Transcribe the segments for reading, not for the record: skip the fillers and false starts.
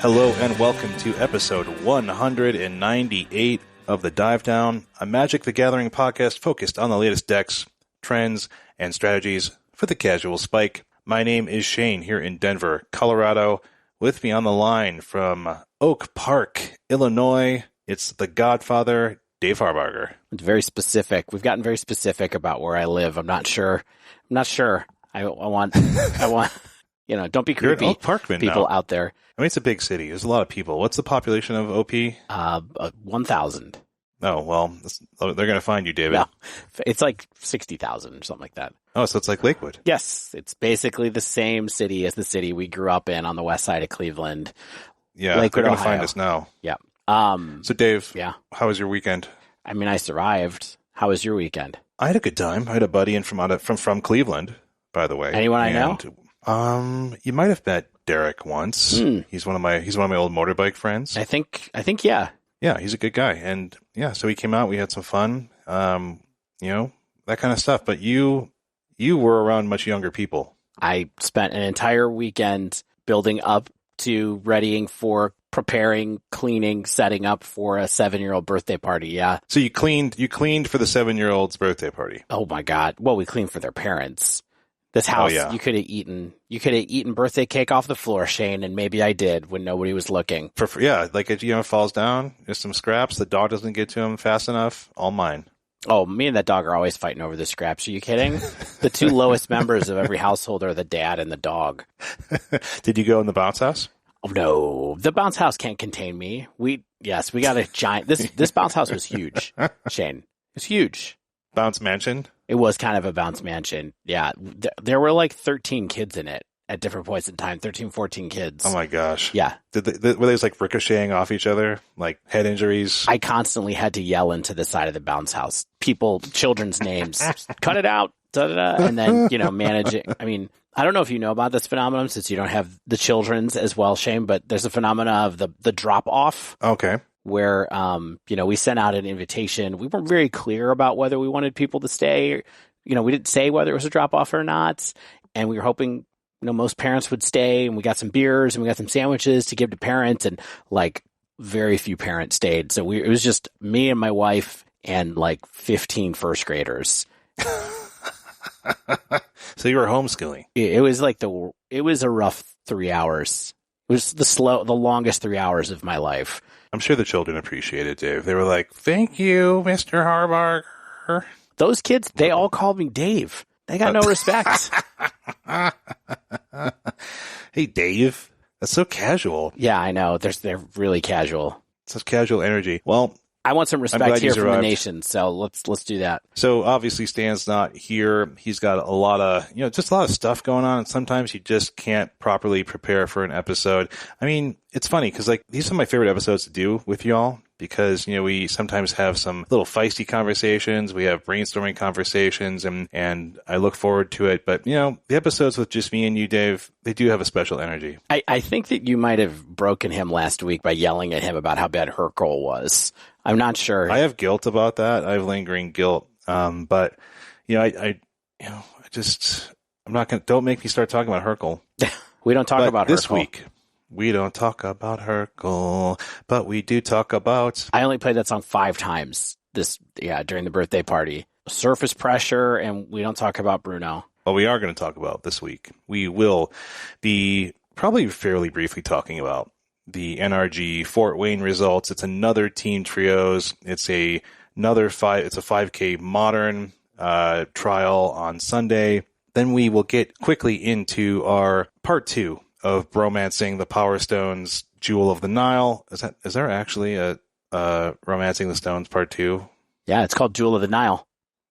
Hello and welcome to episode 198 of The Dive Down, a Magic the Gathering podcast focused on the latest decks, trends, and strategies for the casual spike. My name is Shane here in Denver, Colorado. With me on the line from Oak Park, Illinois, it's the Godfather, Dave Harbarger. It's very specific. We've gotten very specific about where I live. I'm not sure. I want, don't be creepy. You're an Oak Parkman people now. Out there. I mean, it's a big city. There's a lot of people. What's the population of OP? 1,000. Oh, well, they're going to find you, David. No, it's like 60,000 or something like that. Oh, so it's like Lakewood. Yes, it's basically the same city as the city we grew up in on the west side of Cleveland. Yeah, Lakewood, they're going to Ohio. find us now. Yeah. So, Dave, yeah. How was your weekend? I mean, I survived. How was your weekend? I had a good time. I had a buddy in from Cleveland, by the way. Anyone I know? You might have met Derek once. He's one of my old motorbike friends. I think yeah. Yeah, he's a good guy. And yeah, so he came out, we had some fun. That kind of stuff. But you were around much younger people. I spent an entire weekend building up to readying for preparing, cleaning, setting up for a 7-year-old birthday party. Yeah. So you cleaned for the 7-year-old's birthday party. Oh my God. Well, we cleaned for their parents. This house, you could have eaten birthday cake off the floor, Shane, and maybe I did when nobody was looking. Like it falls down, there's some scraps, the dog doesn't get to him fast enough, all mine. Oh, me and that dog are always fighting over the scraps. Are you kidding? The two lowest members of every household are the dad and the dog. Did you go in the bounce house? Oh no, the bounce house can't contain me. We got a giant. This bounce house was huge, Shane. It was huge. Bounce mansion. It was kind of a bounce mansion. Yeah, there were like 13 kids in it at different points in time. 13, 14 kids. Oh my gosh. Yeah. Were they just like ricocheting off each other, like head injuries? I constantly had to yell into the side of the bounce house. Children's names. Cut it out. Da-da-da, and then, manage it. I mean, I don't know if you know about this phenomenon since you don't have the children's as well, Shane, but there's a phenomena of the drop off. Okay. Where, we sent out an invitation. We weren't very clear about whether we wanted people to stay. We didn't say whether it was a drop off or not. And we were hoping, most parents would stay, and we got some beers and we got some sandwiches to give to parents, and like very few parents stayed. So it was just me and my wife and like 15 first graders. So you were homeschooling. It was like it was a rough 3 hours. It was the longest 3 hours of my life. I'm sure the children appreciate it, Dave. They were like, "Thank you, Mr. Harbarger." Those kids, they all called me Dave. They got no respect. Hey, Dave. That's so casual. Yeah, I know. They're really casual. Such casual energy. Well, I want some respect here from the nation, so let's do that. So obviously Stan's not here. He's got a lot of, just a lot of stuff going on, and sometimes you just can't properly prepare for an episode. I mean, it's funny because these are my favorite episodes to do with y'all because, we sometimes have some little feisty conversations. We have brainstorming conversations, and I look forward to it. But, the episodes with just me and you, Dave, they do have a special energy. I think that you might have broken him last week by yelling at him about how bad Hercule was. I'm not sure. I have guilt about that. I have lingering guilt. But, I'm not going to, don't make me start talking about Hercule. We don't talk about this Hercule. Week. We don't talk about Hercule, but we do talk about... I only played that song 5 times during the birthday party. Surface Pressure, and we don't talk about Bruno. Well, we are going to talk about this week. We will be probably fairly briefly talking about the NRG Fort Wayne results. It's another Team Trios. It's a 5K modern trial on Sunday. Then we will get quickly into our part 2 of Bromancing the Power Stones Jewel of the Nile. Is there actually a Romancing the Stones part 2? Yeah, it's called Jewel of the Nile.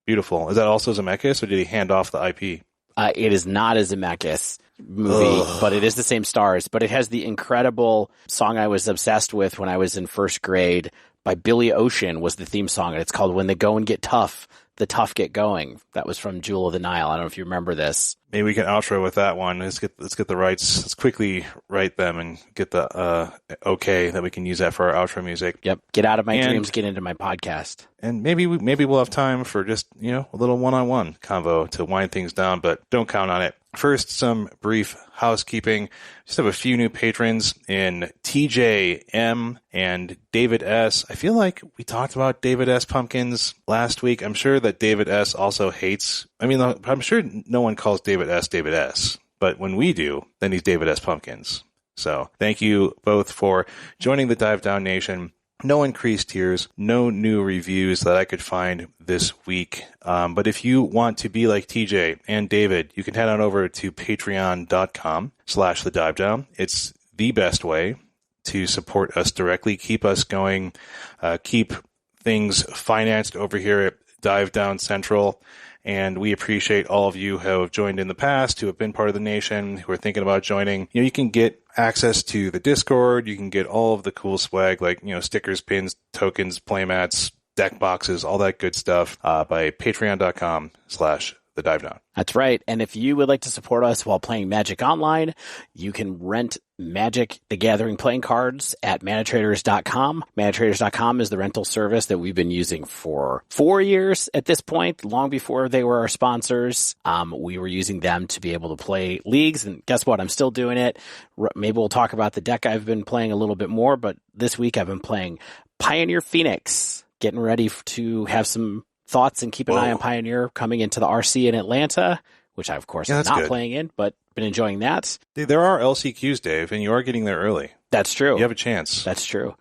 Beautiful. Is that also Zemeckis, or did he hand off the IP? It is not a Zemeckis movie, but it is the same stars. But it has the incredible song I was obsessed with when I was in first grade by Billy Ocean was the theme song, and it's called When the Going Get Tough, the Tough Get Going. That was from Jewel of the Nile. I don't know if you remember this. Maybe we can outro with that one. Let's get the rights. Let's quickly write them and get the okay that we can use that for our outro music. Yep. Get out of my dreams, get into my podcast. And maybe we'll have time for just a little one-on-one convo to wind things down, but don't count on it. First, some brief housekeeping. Just have a few new patrons in TJ M and David S. I feel like we talked about David S. Pumpkins last week. I'm sure that David S. also hates, I'm sure no one calls David S. But when we do, then he's David S. Pumpkins. So thank you both for joining the Dive Down Nation. No increased tiers, no new reviews that I could find this week. But if you want to be like TJ and David, you can head on over to patreon.com/thedivedown. It's the best way to support us directly, keep us going, keep things financed over here at Dive Down Central. And we appreciate all of you who have joined in the past, who have been part of the nation, who are thinking about joining. You can get access to the Discord. You can get all of the cool swag like, stickers, pins, tokens, playmats, deck boxes, all that good stuff by patreon.com/thedivedown. That's right. And if you would like to support us while playing Magic Online, you can rent Magic the Gathering playing cards at manatraders.com. Manatraders.com is the rental service that we've been using for 4 years at this point, long before they were our sponsors. We were using them to be able to play leagues, and guess what? I'm still doing it. Maybe we'll talk about the deck I've been playing a little bit more, but this week I've been playing Pioneer Phoenix, getting ready to have some thoughts and keep an eye on Pioneer coming into the RC in Atlanta, which I, of course, am not playing in, but been enjoying that. There are LCQs, Dave, and you are getting there early. That's true. You have a chance. That's true.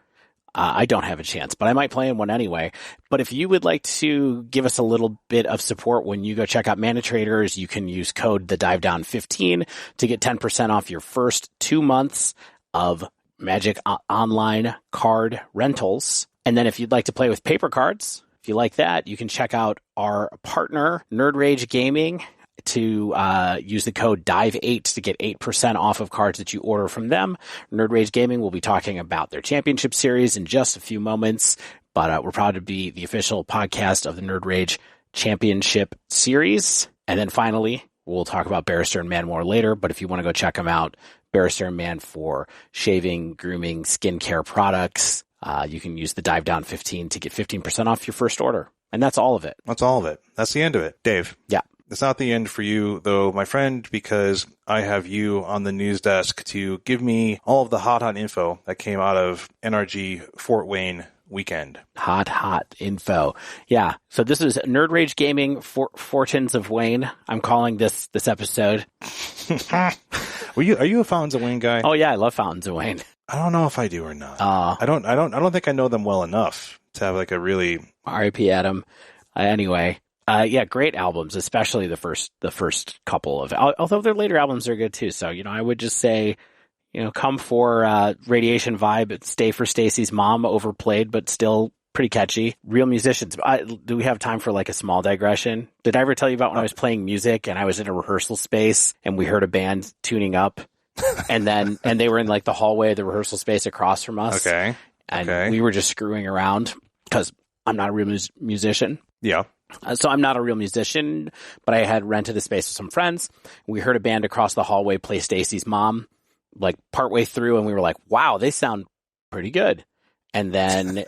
I don't have a chance, but I might play in one anyway. But if you would like to give us a little bit of support when you go check out Mana Traders, you can use code THEDiveDown15 to get 10% off your first 2 months of Magic Online card rentals. And then if you'd like to play with paper cards, if you like that, you can check out our partner, Nerd Rage Gaming, to use the code DIVE8 to get 8% off of cards that you order from them. Nerd Rage Gaming will be talking about their championship series in just a few moments, but we're proud to be the official podcast of the Nerd Rage Championship Series. And then finally, we'll talk about Barrister and Man more later, but if you want to go check them out, Barrister and Man for shaving, grooming, skincare products, you can use the Dive Down 15 to get 15% off your first order. And that's all of it. That's all of it. That's the end of it. Dave. Yeah. It's not the end for you, though, my friend, because I have you on the news desk to give me all of the hot info that came out of NRG Fort Wayne weekend. Hot info. Yeah. So this is Nerd Rage Gaming Fortunes of Wayne. I'm calling this episode. Are you a Fountains of Wayne guy? Oh yeah, I love Fountains of Wayne. I don't know if I do or not. I don't think I know them well enough to have like a really R.I.P. Adam. Anyway. Yeah, great albums, especially the first couple of, although their later albums are good too. So, I would just say, come for Radiation Vibe, stay for Stacy's Mom, overplayed, but still pretty catchy. Real musicians. Do we have time for like a small digression? Did I ever tell you about when I was playing music and I was in a rehearsal space and we heard a band tuning up and they were in like the hallway of the rehearsal space across from us. Okay. And we were just screwing around because I'm not a real musician. Yeah. So I'm not a real musician, but I had rented a space with some friends. We heard a band across the hallway play Stacy's Mom, like partway through, and we were like, wow, they sound pretty good. And then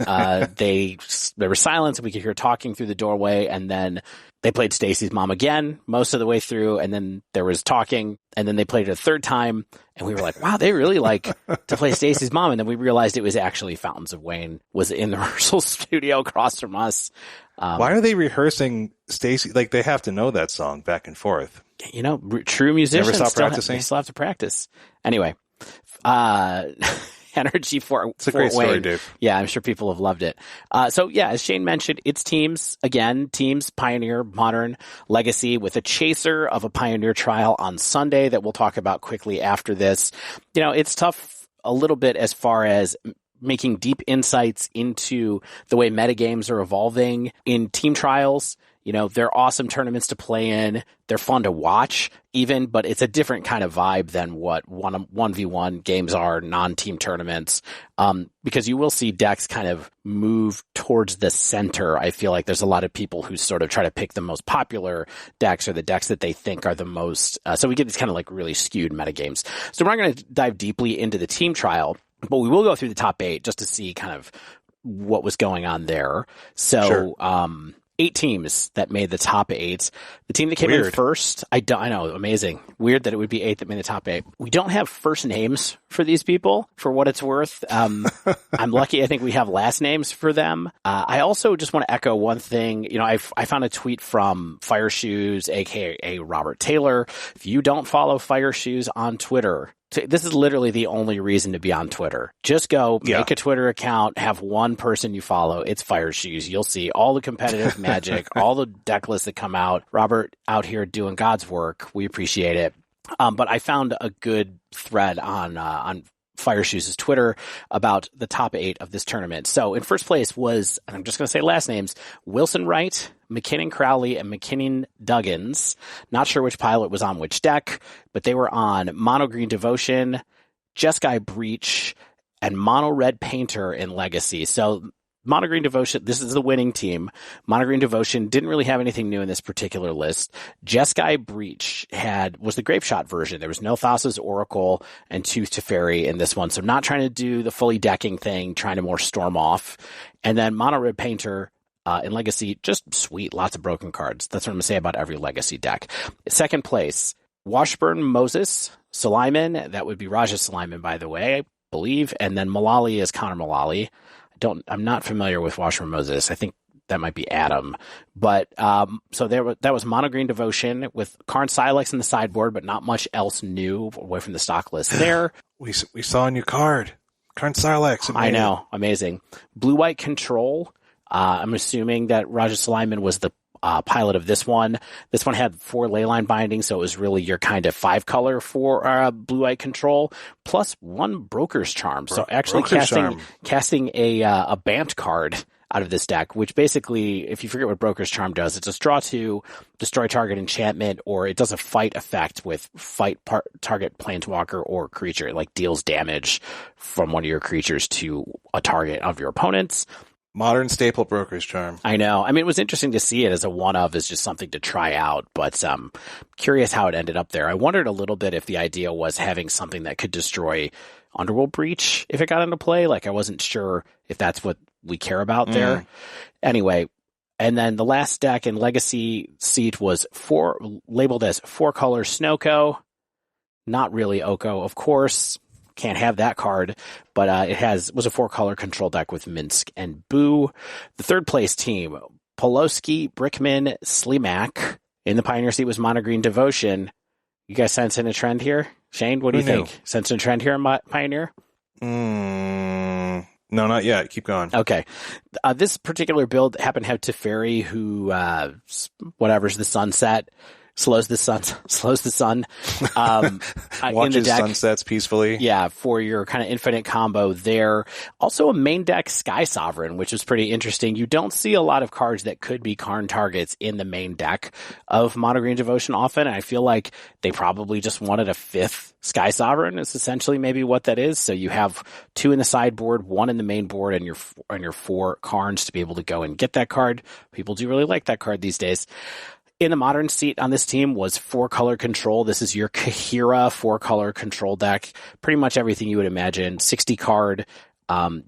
there was silence, and we could hear talking through the doorway, and then they played Stacy's Mom again most of the way through, and then there was talking, and then they played it a third time, and we were like, wow, they really like to play Stacy's Mom. And then we realized it was actually Fountains of Wayne was in the rehearsal studio across from us. Why are they rehearsing Stacy? Like, they have to know that song back and forth. True musicians never stop practicing. They still have to practice. Anyway, Energy Fort It's a great Wayne. story, Dave. Yeah, I'm sure people have loved it. So yeah, as Shane mentioned, it's teams, Pioneer, Modern, Legacy, with a chaser of a Pioneer trial on Sunday that we'll talk about quickly after this. It's tough a little bit as far as making deep insights into the way metagames are evolving in team trials. They're awesome tournaments to play in. They're fun to watch even, but it's a different kind of vibe than what 1v1 games are, non-team tournaments. Because you will see decks kind of move towards the center. I feel like there's a lot of people who sort of try to pick the most popular decks or the decks that they think are the most. So we get these kind of like really skewed metagames. So we're not going to dive deeply into the team trial, but we will go through the top 8 just to see kind of what was going on there. So, sure. 8 teams that made the top 8. The team that came in first, I know, amazing. Weird that it would be 8 that made the top 8. We don't have first names for these people, for what it's worth. I'm lucky. I think we have last names for them. I also just want to echo one thing. I found a tweet from Fire Shoes, aka Robert Taylor. If you don't follow Fire Shoes on Twitter, this is literally the only reason to be on Twitter. Just go make a Twitter account, have one person you follow. It's Fire Shoes. You'll see all the competitive magic, all the deck lists that come out. Robert out here doing God's work. We appreciate it. But I found a good thread on Fire Shoes' Twitter about the top 8 of this tournament. So in first place was, and I'm just going to say last names, Wilson Wright, McKinnon Crowley, and McKinnon Duggins. Not sure which pilot was on which deck, but they were on Mono Green Devotion, Jeskai Breach, and Mono Red Painter in Legacy. So Mono Green Devotion, this is the winning team. Mono Green Devotion didn't really have anything new in this particular list. Jeskai Breach was the Grape Shot version. There was no Thassa's Oracle and Tooth Teferi in this one. So not trying to do the fully decking thing, trying to more storm off. And then Mono Red Painter in Legacy, just sweet, lots of broken cards. That's what I'm going to say about every Legacy deck. Second place, Washburn Moses, Suleiman, that would be Raja Suleiman, by the way, I believe. And then Malali is Connor Malali. I'm not familiar with Washburn Moses. I think that might be Adam. But so that was Mono Green Devotion with Karn Silex in the sideboard, but not much else new away from the stock list there. We saw a new card. Karn Silex. I know. Amazing. Blue-White Control. I'm assuming that Raja Suleiman was the pilot of this one. This one had 4 Leyline bindings, so it was really your kind of 5-color for Blue-White Control, plus 1 Broker's Charm. So actually casting a Bant card out of this deck, which basically, if you forget what Broker's Charm does, it's a draw 2, destroy target enchantment, or it does a fight effect with target planeswalker or creature. It deals damage from one of your creatures to a target of your opponent's. Modern staple Broker's Charm. I know. I mean, it was interesting to see it as a one-of, as just something to try out, but curious how it ended up there. I wondered a little bit if the idea was having something that could destroy Underworld Breach if it got into play. I wasn't sure if that's what we care about there. Anyway, and then the last deck in Legacy seat was labeled as 4-color Snowco. Not really Oko, of course. Can't have that card, but it was a 4-color control deck with Minsk and Boo. The third place team, Poloski, Brickman, Slimak. In the Pioneer seat was Mono Green Devotion. You guys sensing a trend here? Shane, what do you think? Sensing a trend here in Pioneer? No, not yet. Keep going. Okay. This particular build happened to have Teferi, who, whatever's the sunset, slows the sun. Watches sunsets peacefully. Yeah, for your kind of infinite combo there. Also a main deck Sky Sovereign, which is pretty interesting. You don't see a lot of cards that could be Karn targets in the main deck of Mono Green Devotion often. And I feel like they probably just wanted a 5th Sky Sovereign is essentially maybe what that is. So you have 2 in the sideboard, 1 in the main board, and your 4 Karns to be able to go and get that card. People do really like that card these days. In the modern seat on this team was 4-color control. This is your Kahira 4-color control deck. Pretty much everything you would imagine. 60 card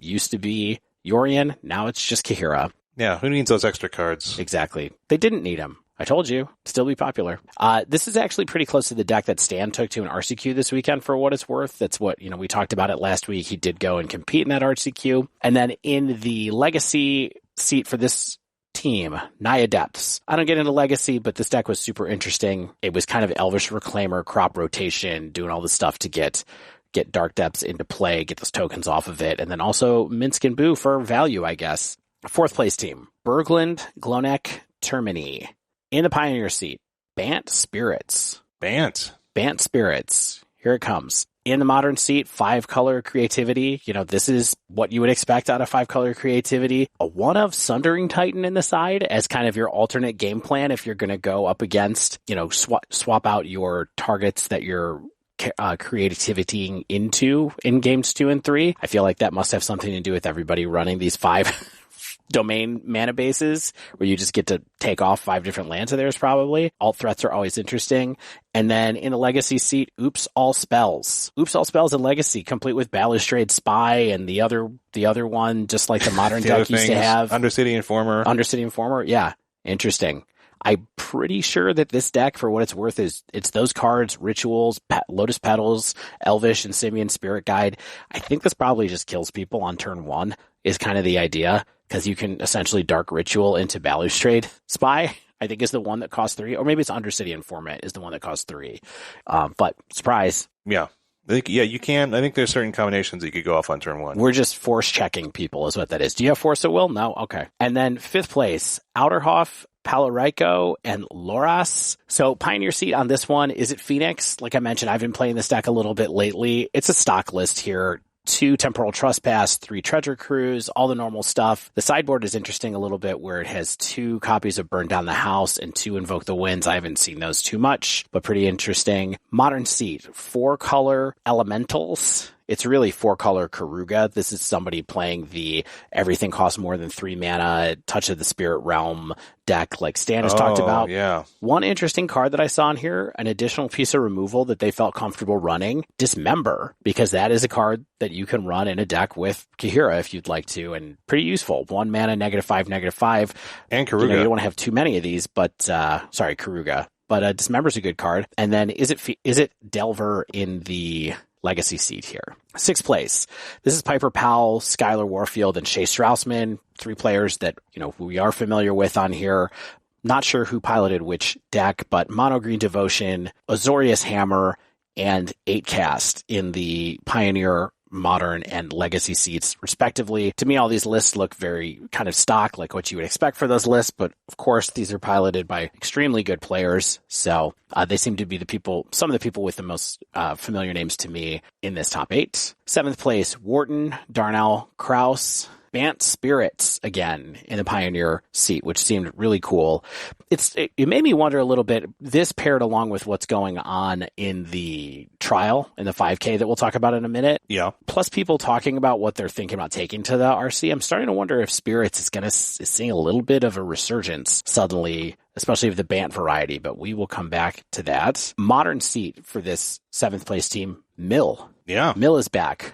used to be Yorion. Now it's just Kahira. Yeah, who needs those extra cards? Exactly. They didn't need them. I told you. Still be popular. This is actually pretty close to the deck that Stan took to an RCQ this weekend for what it's worth. That's what, we talked about it last week. He did go and compete in that RCQ. And then in the Legacy seat for this team, Naya Depths. I don't get into Legacy, but this deck was super interesting. It was kind of Elvish Reclaimer, crop rotation, doing all the stuff to get Dark Depths into play, get those tokens off of it, and then also Minsk and Boo for value, I guess. 4th place team, Berglund, Glonek, Termini. In the Pioneer seat, Bant Spirits. Bant Spirits. Here it comes. In the modern seat, 5-color creativity. This is what you would expect out of 5-color creativity. A 1-of Sundering Titan in the side as kind of your alternate game plan if you're going to go up against, swap out your targets that you're creativity into in games 2 and 3. I feel like that must have something to do with everybody running these 5 domain mana bases where you just get to take off 5 different lands of theirs probably. Alt threats are always interesting. And then in the Legacy seat, Oops All Spells. Oops All Spells in Legacy, complete with Balustrade Spy and the other one, just like the modern deck used to have. Undercity Informer, yeah. Interesting. I'm pretty sure that this deck, for what it's worth, it's those cards, Rituals, Lotus Petals, Elvish, and Simian Spirit Guide. I think this probably just kills people on turn 1, is kind of the idea, because you can essentially Dark Ritual into Balustrade Spy, I think is the one that costs 3, or maybe it's Undercity Informant is the one that costs 3. But surprise. Yeah. You can. I think there's certain combinations that you could go off on turn 1. We're just force checking people is what that is. Do you have Force at Will? No? Okay. And then 5th place, Outerhoff, Palorico, and Loras. So Pioneer seat on this one, is it Phoenix? Like I mentioned, I've been playing this deck a little bit lately. It's a stock list here. 2 Temporal Trespass, 3 Treasure Cruise, all the normal stuff. The sideboard is interesting a little bit where it has 2 copies of Burn Down the House and 2 Invoke the Winds. I haven't seen those too much, but pretty interesting. Modern seat, 4 color elementals. It's really 4 color Karuga. This is somebody playing the everything costs more than 3 mana, Touch of the Spirit Realm deck like Stan has talked about. Yeah. One interesting card that I saw in here, an additional piece of removal that they felt comfortable running, Dismember, because that is a card that you can run in a deck with Kahira if you'd like to, and pretty useful. 1 mana, -5/-5. And Karuga. You don't want to have too many of these, but, Karuga. But Dismember's a good card. And then is it Delver in the Legacy seat here? 6th place. This is Piper Powell, Skylar Warfield, and Shea Strausman. 3 players that, we are familiar with on here. Not sure who piloted which deck, but Mono Green Devotion, Azorius Hammer, and 8 cast in the Pioneer, Modern, and Legacy seats, respectively. To me, all these lists look very kind of stock, like what you would expect for those lists, but of course, these are piloted by extremely good players, so they seem to be some of the people with the most familiar names to me in this top 8. 7th place, Wharton, Darnell, Kraus, Bant Spirits again in the Pioneer seat, which seemed really cool. It made me wonder a little bit, this paired along with what's going on in the trial, in the 5K that we'll talk about in a minute. Yeah. Plus people talking about what they're thinking about taking to the RC. I'm starting to wonder if Spirits is seeing a little bit of a resurgence suddenly, especially of the Bant variety, but we will come back to that. Modern seat for this 7th place team, Mill. Yeah. Mill is back.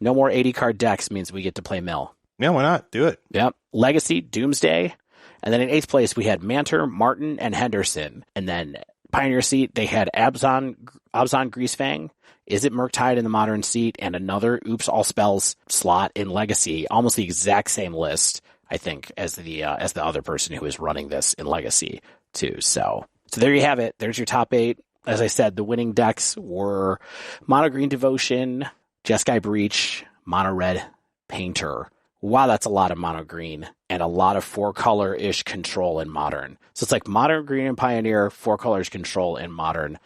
No more 80 card decks means we get to play Mill. Yeah, why not? Do it. Yep. Legacy, Doomsday. And then in 8th place, we had Manter, Martin, and Henderson. And then Pioneer seat, they had Abzan Greasefang. Is it Murktide in the Modern seat? And another Oops All Spells slot in Legacy. Almost the exact same list, I think, as the other person who is running this in Legacy, too. So there you have it. There's your top 8. As I said, the winning decks were Mono Green Devotion, Jeskai Breach, Mono Red Painter. Wow, that's a lot of mono green and a lot of 4 color-ish control in Modern. So it's like Modern Green and Pioneer, 4 colors control in Modern.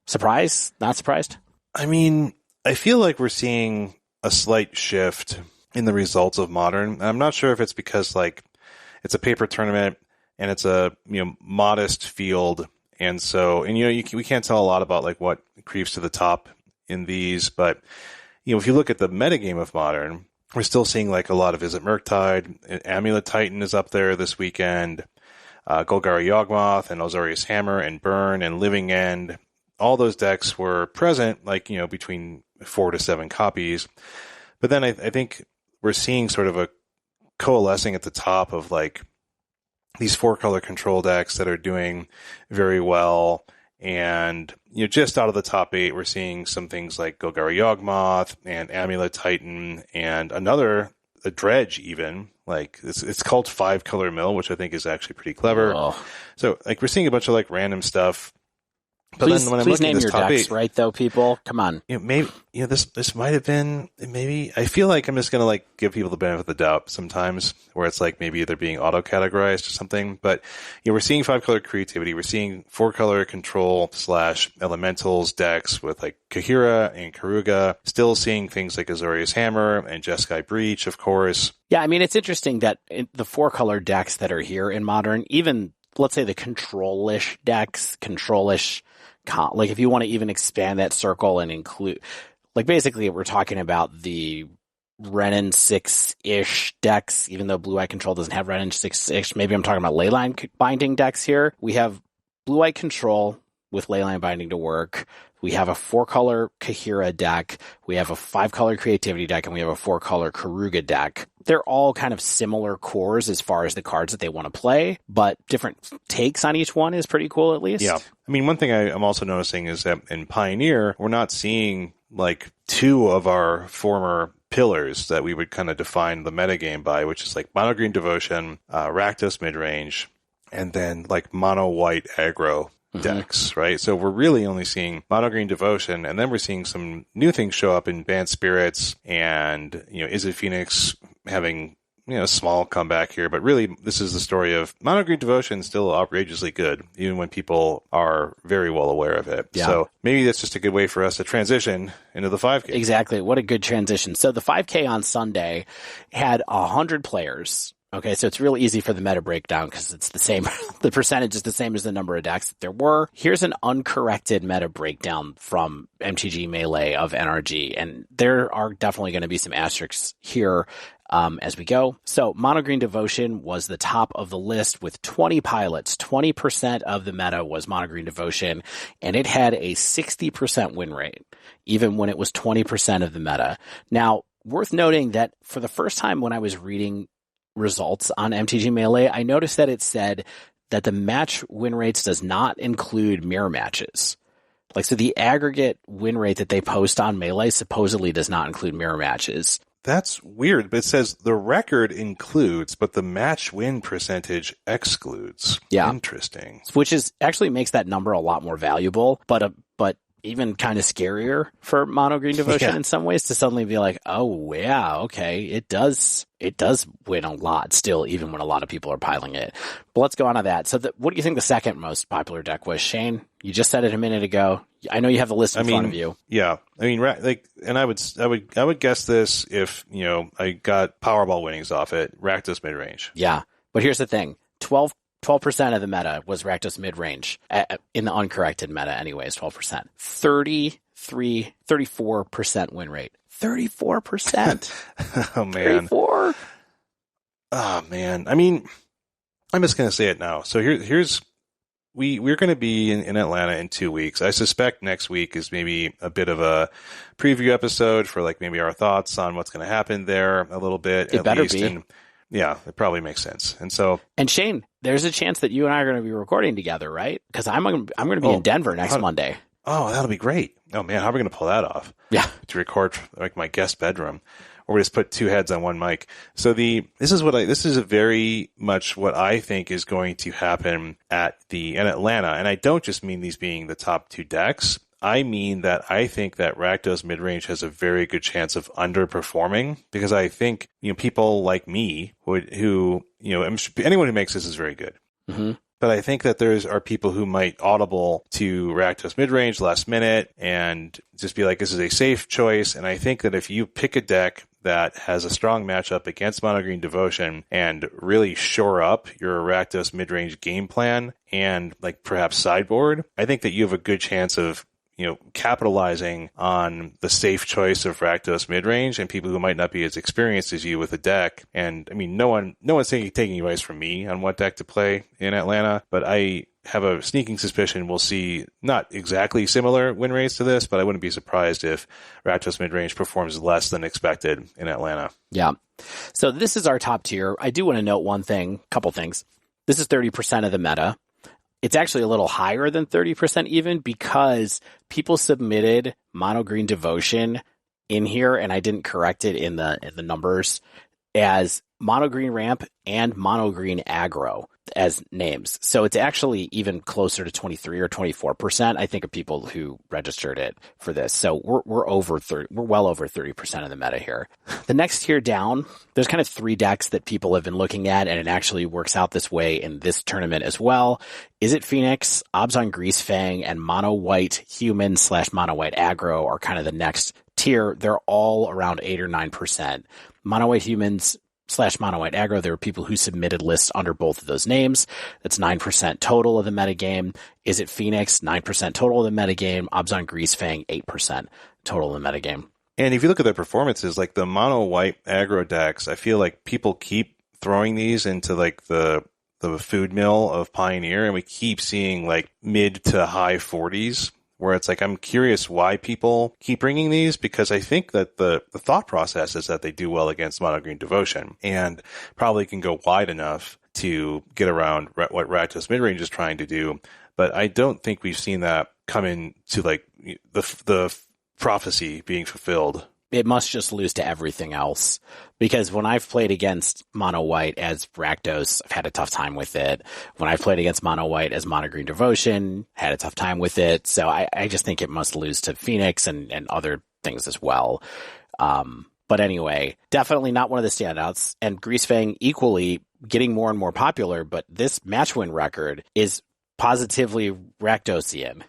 Surprised? Not surprised? I mean, I feel like we're seeing a slight shift in the results of Modern. I'm not sure if it's because it's a paper tournament and it's a modest field, and we can't tell a lot about what creeps to the top in these. But if you look at the metagame of Modern, we're still seeing a lot of Is it Murktide? Amulet Titan is up there this weekend. Golgari Yawgmoth and Azorius Hammer and Burn and Living End. All those decks were present, between 4 to 7 copies. But then I think we're seeing sort of a coalescing at the top of these 4 color control decks that are doing very well. And, just out of the top 8, we're seeing some things like Golgari Yawgmoth and Amulet Titan and a Dredge even. It's called 5 color mill, which I think is actually pretty clever. Oh. So, we're seeing a bunch of random stuff. But please, then when I'm please looking name at this your top decks 8, right, though, people. Come on. Maybe this might have been maybe. I feel like I'm just gonna give people the benefit of the doubt sometimes, where it's maybe they're being auto categorized or something. But we're seeing 5 color creativity. We're seeing 4 color control / elementals decks with Kahira and Karuga. Still seeing things like Azorius Hammer and Jeskai Breach, of course. Yeah, I mean it's interesting that the 4 color decks that are here in Modern, even let's say the control-ish decks, if you want to even expand that circle and include, basically we're talking about the Renin 6-ish decks, even though Blue-Eye Control doesn't have Renin 6-ish. Maybe I'm talking about Leyline binding decks here. We have Blue-Eye Control, with Leyline Binding to work. We have a 4-color Kahira deck. We have a 5-color Creativity deck, and we have a 4-color Karuga deck. They're all kind of similar cores as far as the cards that they want to play, but different takes on each one is pretty cool, at least. Yeah. I mean, one thing I'm also noticing is that in Pioneer, we're not seeing like 2 of our former pillars that we would kind of define the metagame by, which is like Mono Green Devotion, Rakdos Midrange, and then like Mono White Aggro decks, right? So we're really only seeing Mono Green Devotion, and then we're seeing some new things show up in Banned Spirits, and, Izzet Phoenix having, a small comeback here, but really this is the story of Mono Green Devotion still outrageously good, even when people are very well aware of it. Yeah. So maybe that's just a good way for us to transition into the 5K. Exactly. What a good transition. So the 5K on Sunday had 100 players. Okay, so it's really easy for the meta breakdown because it's the same. The percentage is the same as the number of decks that there were. Here's an uncorrected meta breakdown from MTG Melee of NRG, and there are definitely going to be some asterisks here as we go. So Mono Green Devotion was the top of the list with 20 pilots. 20% of the meta was Mono Green Devotion, and it had a 60% win rate, even when it was 20% of the meta. Now, worth noting that for the first time when I was reading results on MTG Melee, I noticed that it said that the match win rates does not include mirror matches. So the aggregate win rate that they post on Melee supposedly does not include mirror matches. That's weird, but it says the record includes, but the match win percentage excludes. Yeah. Interesting. Which actually makes that number a lot more valuable, but even kind of scarier for Mono Green Devotion in some ways to suddenly be like, oh yeah, okay, it does win a lot still, even when a lot of people are piling it. But let's go on to that. So what do you think the second most popular deck was, Shane? You just said it a minute ago. I know you have the list in front of you. Yeah. I mean, and I would guess this if, I got Powerball winnings off it, Rakdos Midrange. Yeah. But here's the thing. 12% of the meta was Rakdos Midrange in the uncorrected meta anyways, 12%. 34% win rate. 34%. Oh, man. 34. Oh, man. I mean, I'm just going to say it now. So here's we're going to be in Atlanta in 2 weeks. I suspect next week is maybe a bit of a preview episode for maybe our thoughts on what's going to happen there a little bit. It better be. And yeah, it probably makes sense. And Shane, there's a chance that you and I are going to be recording together, right? Because I'm going to be in Denver next Monday. Oh, that'll be great. Oh man, how are we going to pull that off? Yeah. To record my guest bedroom, or we just put 2 heads on one mic. So this is very much what I think is going to happen in Atlanta. And I don't just mean these being the top 2 decks. I mean that I think that Rakdos Midrange has a very good chance of underperforming, because I think, people like me anyone who makes this is very good. Mm-hmm. But I think that are people who might audible to Rakdos Midrange last minute and just be like, this is a safe choice. And I think that if you pick a deck that has a strong matchup against Mono Green Devotion and really shore up your Rakdos Midrange game plan and perhaps sideboard, I think that you have a good chance of capitalizing on the safe choice of Rakdos Midrange and people who might not be as experienced as you with a deck. And I mean, no one's taking advice from me on what deck to play in Atlanta, but I have a sneaking suspicion we'll see not exactly similar win rates to this, but I wouldn't be surprised if Rakdos Midrange performs less than expected in Atlanta. Yeah. So this is our top tier. I do want to note couple things. This is 30% of the meta. It's actually a little higher than 30% even, because people submitted Mono Green Devotion in here, and I didn't correct it in the numbers, as Mono Green Ramp and Mono Green Aggro as names. So it's actually even closer to 23 or 24%, I think, of people who registered it for this. So we're well over 30% of the meta here. The next tier down, there's kind of 3 decks that people have been looking at, and it actually works out this way in this tournament as well. Izzet Phoenix, Abzan Greasefang, and Mono White Human / Mono White Aggro are kind of the next tier. They're all around 8 or 9%. Mono White Humans / Mono White Aggro, there were people who submitted lists under both of those names. That's 9% total of the metagame. Izzet Phoenix, 9% total of the metagame. Abzan Greasefang, 8% total of the metagame. And if you look at their performances, the Mono White Aggro decks, I feel like people keep throwing these into the the food mill of Pioneer, and we keep seeing like mid to high 40s, where it's like, I'm curious why people keep bringing these, because I think that the thought process is that they do well against Mono Green Devotion and probably can go wide enough to get around what Rakdos Midrange is trying to do. But I don't think we've seen that come into like the prophecy being fulfilled. It must just lose to everything else, because when I've played against Mono White as Rakdos, I've had a tough time with it. When I've played against Mono White as Mono Green Devotion, had a tough time with it. So I just think it must lose to Phoenix and other things as well. But anyway, definitely not one of the standouts. And Greasefang equally getting more and more popular, but this match win record is positively Rakdosian.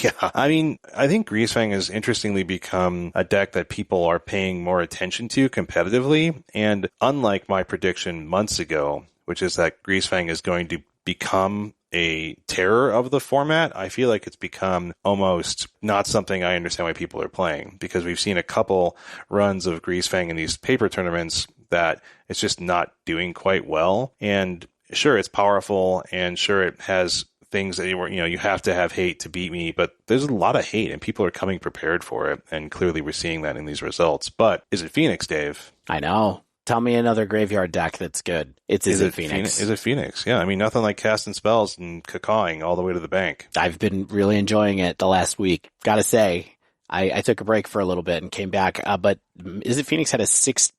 Yeah. I mean, I think Greasefang has interestingly become a deck that people are paying more attention to competitively. And unlike my prediction months ago, which is that Greasefang is going to become a terror of the format, I feel like it's become almost not something I understand why people are playing, because we've seen a couple runs of Greasefang in these paper tournaments that it's just not doing quite well. And sure, it's powerful, and sure, it has things that you have to have hate to beat me, but there's a lot of hate and people are coming prepared for it, and clearly we're seeing that in these results. But is it Phoenix, Dave? I know. Tell me another graveyard deck that's good. Is it Phoenix? Is it Phoenix? Yeah, I mean, nothing like casting spells and cacawing all the way to the bank. I've been really enjoying it the last week. Gotta say, I took a break for a little bit and came back. But Is It Phoenix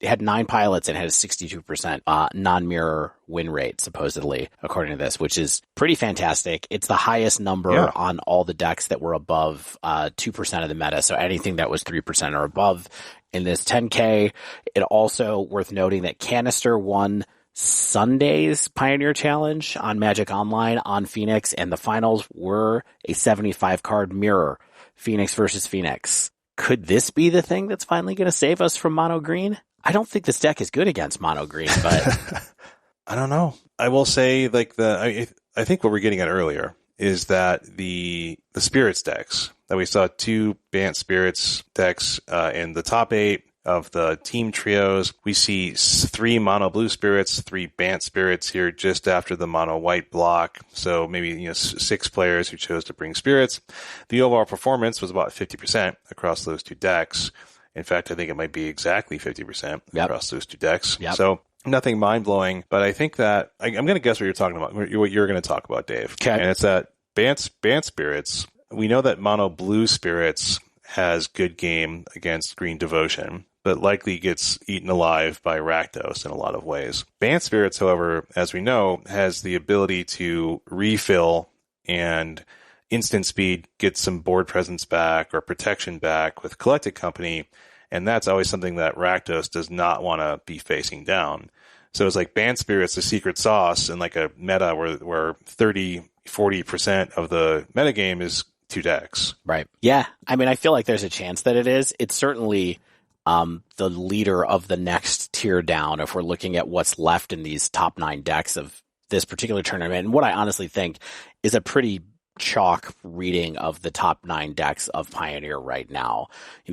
had 9 pilots and had a 62% non-mirror win rate, supposedly, according to this, which is pretty fantastic. It's the highest number on all the decks that were above 2% of the meta. So anything that was 3% or above in this 10K. It also worth noting that Canister won Sunday's Pioneer Challenge on Magic Online on Phoenix, and the finals were a 75 card mirror. Phoenix versus Phoenix. Could this be the thing that's finally going to save us from mono green? I don't think this deck is good against mono green, but I don't know. I will say, like, I think what we're getting at earlier is that the spirits decks that we saw 2 Bant Spirits decks in the top 8 of the team trios. We see 3 mono blue spirits, 3 Bant spirits here just after the mono white block. So maybe 6 players who chose to bring spirits. The overall performance was about 50% across those 2 decks. In fact, I think it might be exactly 50% across those 2 decks. Yep. So nothing mind blowing, but I think that I'm going to guess what you're talking about. What you're going to talk about, Dave. Okay. And it's that Bant spirits. We know that mono blue spirits has good game against green devotion, but likely gets eaten alive by Rakdos in a lot of ways. Bant Spirits, however, as we know, has the ability to refill and instant speed, get some board presence back or protection back with Collected Company, and that's always something that Rakdos does not want to be facing down. So it's like Bant Spirits, the secret sauce, in like a meta where 30-40% of the metagame is 2 decks. Right. Yeah. I mean, I feel like there's a chance that it is. It's certainly the leader of the next tier down if we're looking at what's left in these top 9 decks of this particular tournament. And what I honestly think is a pretty chalk reading of the top 9 decks of Pioneer right now.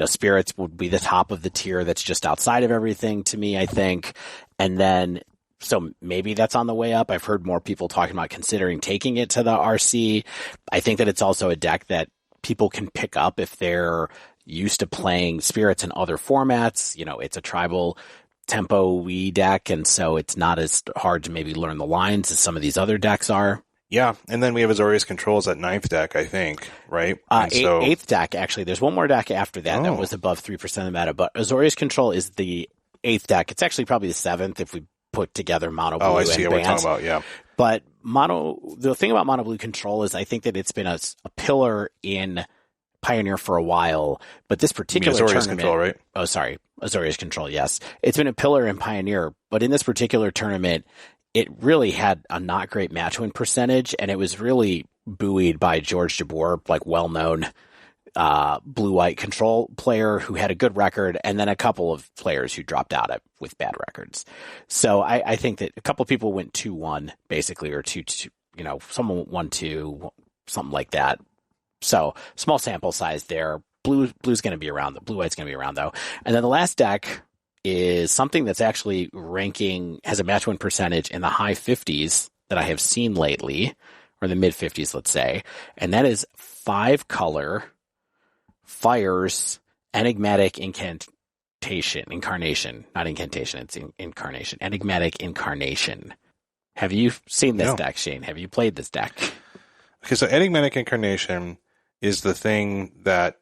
Spirits would be the top of the tier that's just outside of everything to me, I think. And then, so maybe that's on the way up. I've heard more people talking about considering taking it to the RC. I think that it's also a deck that people can pick up if they're used to playing spirits in other formats. It's a tribal tempo-y deck, and so it's not as hard to maybe learn the lines as some of these other decks are. Yeah, and then we have Azorius Controls at 9th deck, I think, right? 8th deck, actually. There's one more deck after that that was above 3% of the meta, but Azorius Control is the 8th deck. It's actually probably the 7th if we put together mono blue I see and what we're Bant. talking about, yeah. But the thing about mono blue control is I think that it's been a pillar in Pioneer for a while, but this particular Azorius tournament, Control, right? Oh, sorry. Azorius Control, yes. It's been a pillar in Pioneer, but in this particular tournament, it really had a not great match win percentage, and it was really buoyed by George Jabbour, like well-known blue-white control player who had a good record, and then a couple of players who dropped out with bad records. So I think that a couple of people went 2-1, basically, or 2-2, someone went 1-2, something like that. So small sample size there. Blue's going to be around. Blue-white's going to be around, though. And then the last deck is something that's actually has a match win percentage in the high 50s that I have seen lately, or the mid 50s, let's say. And that is 5-color Fires Enigmatic Incarnation, not Incantation, it's Incarnation. Enigmatic Incarnation. Have you seen this deck, Shane? Have you played this deck? Okay, so Enigmatic Incarnation is the thing that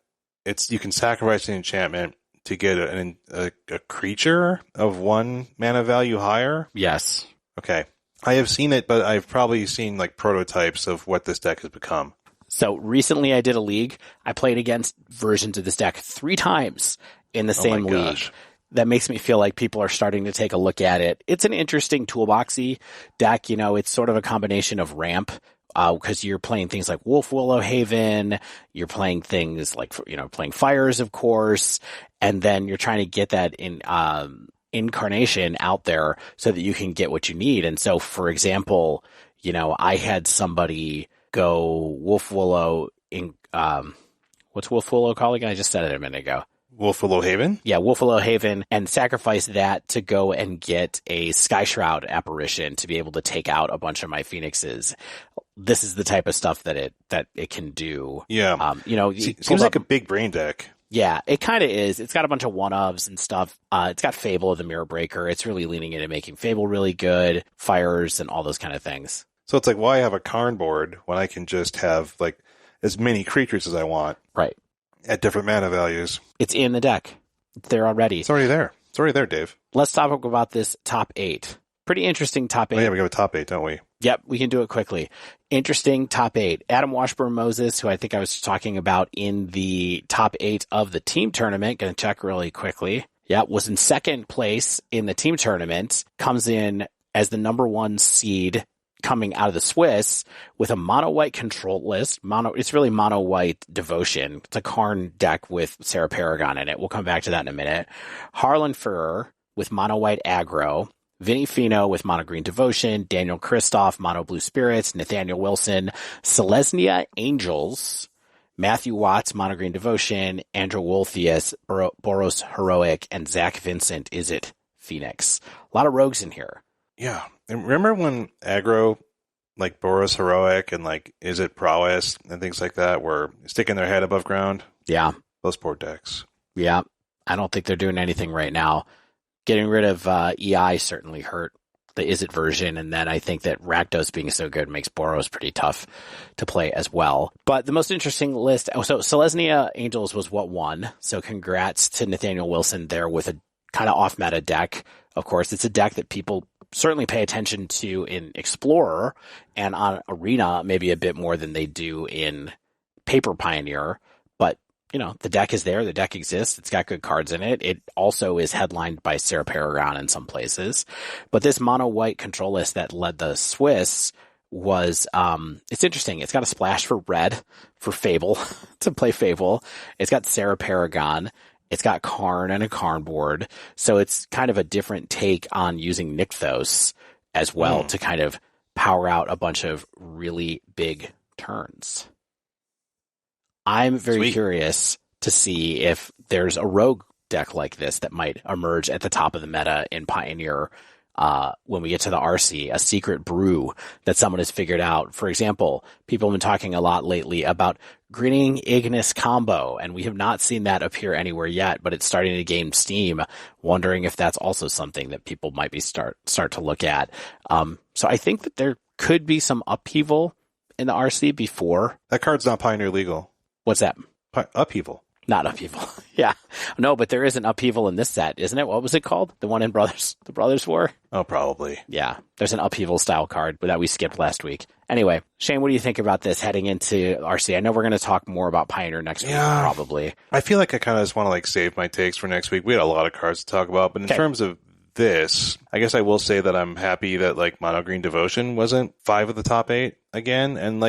you can sacrifice an enchantment to get a creature of 1 mana value higher? Yes. Okay. I have seen it, but I've probably seen like prototypes of what this deck has become. So recently I did a league. I played against versions of this deck 3 times in the same league. That makes me feel like people are starting to take a look at it. It's an interesting toolboxy deck. You know, it's sort of a combination of ramp, because you're playing things like Wolfwillow Haven, you're playing things like, playing Fires, of course, and then you're trying to get that in Incarnation out there so that you can get what you need. And so, for example, I had somebody go Wolfwillow in, what's Wolfwillow called again? I just said it a minute ago. Wolfwillow Haven? Yeah, Wolfwillow Haven, and sacrifice that to go and get a Sky Shroud apparition to be able to take out a bunch of my Phoenixes. This is the type of stuff that it can do. Yeah. Seems like a big brain deck. Yeah, it kind of is. It's got a bunch of one-ofs and stuff. It's got Fable of the Mirror Breaker. It's really leaning into making Fable really good, Fires, and all those kind of things. So it's like, why have a Karn board when I can just have like as many creatures as I want? Right. At different mana values. It's in the deck. It's there already. It's already there. It's already there, Dave. Let's talk about this top 8. Pretty interesting top 8. Oh, yeah, we go with top 8, don't we? Yep, we can do it quickly. Interesting top 8. Adam Washburn-Moses, who I think I was talking about in the top 8 of the team tournament, going to check really quickly. Yeah, was in second place in the team tournament, comes in as the number 1 seed coming out of the Swiss with a mono-white control list. It's really mono-white Devotion. It's a Karn deck with Sarah Paragon in it. We'll come back to that in a minute. Harlan Furrer with mono-white aggro. Vinny Fino with mono-green Devotion. Daniel Kristoff, mono-blue Spirits. Nathaniel Wilson, Selesnya Angels. Matthew Watts, mono-green Devotion. Andrew Wolfius, Boros Heroic. And Zach Vincent, Is It Phoenix. A lot of rogues in here. Yeah. And remember when aggro, like Boros Heroic and like Is It Prowess and things like that were sticking their head above ground? Yeah. Those poor decks. Yeah. I don't think they're doing anything right now. Getting rid of EI certainly hurt the Is It version, and then I think that Rakdos being so good makes Boros pretty tough to play as well. But the most interesting list, so Selesnya Angels was what won, so congrats to Nathaniel Wilson there with a kind of off-meta deck. Of course, it's a deck that people certainly pay attention to in Explorer and on Arena maybe a bit more than they do in Paper Pioneer. But, the deck is there. The deck exists. It's got good cards in it. It also is headlined by Sarah Paragon in some places. But this mono-white control list that led the Swiss was, it's interesting. It's got a splash for red for Fable to play Fable. It's got Sarah Paragon. It's got Karn and a Karn board. So it's kind of a different take on using Nykthos as well to kind of power out a bunch of really big turns. I'm very curious to see if there's a rogue deck like this that might emerge at the top of the meta in Pioneer when we get to the RC, a secret brew that someone has figured out. For example, people have been talking a lot lately about Grinning Ignis combo, and we have not seen that appear anywhere yet, but it's starting to gain steam, wondering if that's also something that people might be start to look at. So I think that there could be some upheaval in the RC before. That card's not Pioneer legal. What's that? Upheaval. Not upheaval. Yeah. No, but there is an upheaval in this set, isn't it? What was it called? The one in the Brothers War? Oh, probably. Yeah. There's an upheaval style card that we skipped last week. Anyway, Shane, what do you think about this heading into RC? I know we're going to talk more about Pioneer next week, probably. I feel like I kind of just want to save my takes for next week. We had a lot of cards to talk about, but in terms of this, I guess I will say that I'm happy that Mono Green Devotion wasn't 5 of the top 8 again. And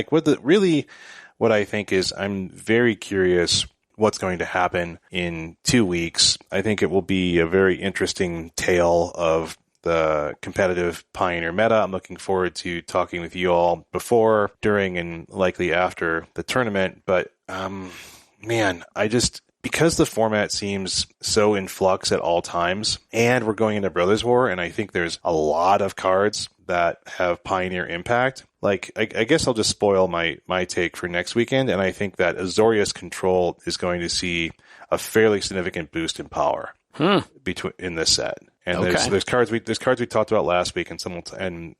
what I think is I'm very curious what's going to happen in 2 weeks. I think it will be a very interesting tale of the competitive Pioneer meta. I'm looking forward to talking with you all before, during, and likely after the tournament. But, man, because the format seems so in flux at all times, and we're going into Brothers War, and I think there's a lot of cards that have Pioneer impact. Like, I guess I'll just spoil my take for next weekend, and I think that Azorius Control is going to see a fairly significant boost in power in this set. And there's cards we talked about last week, and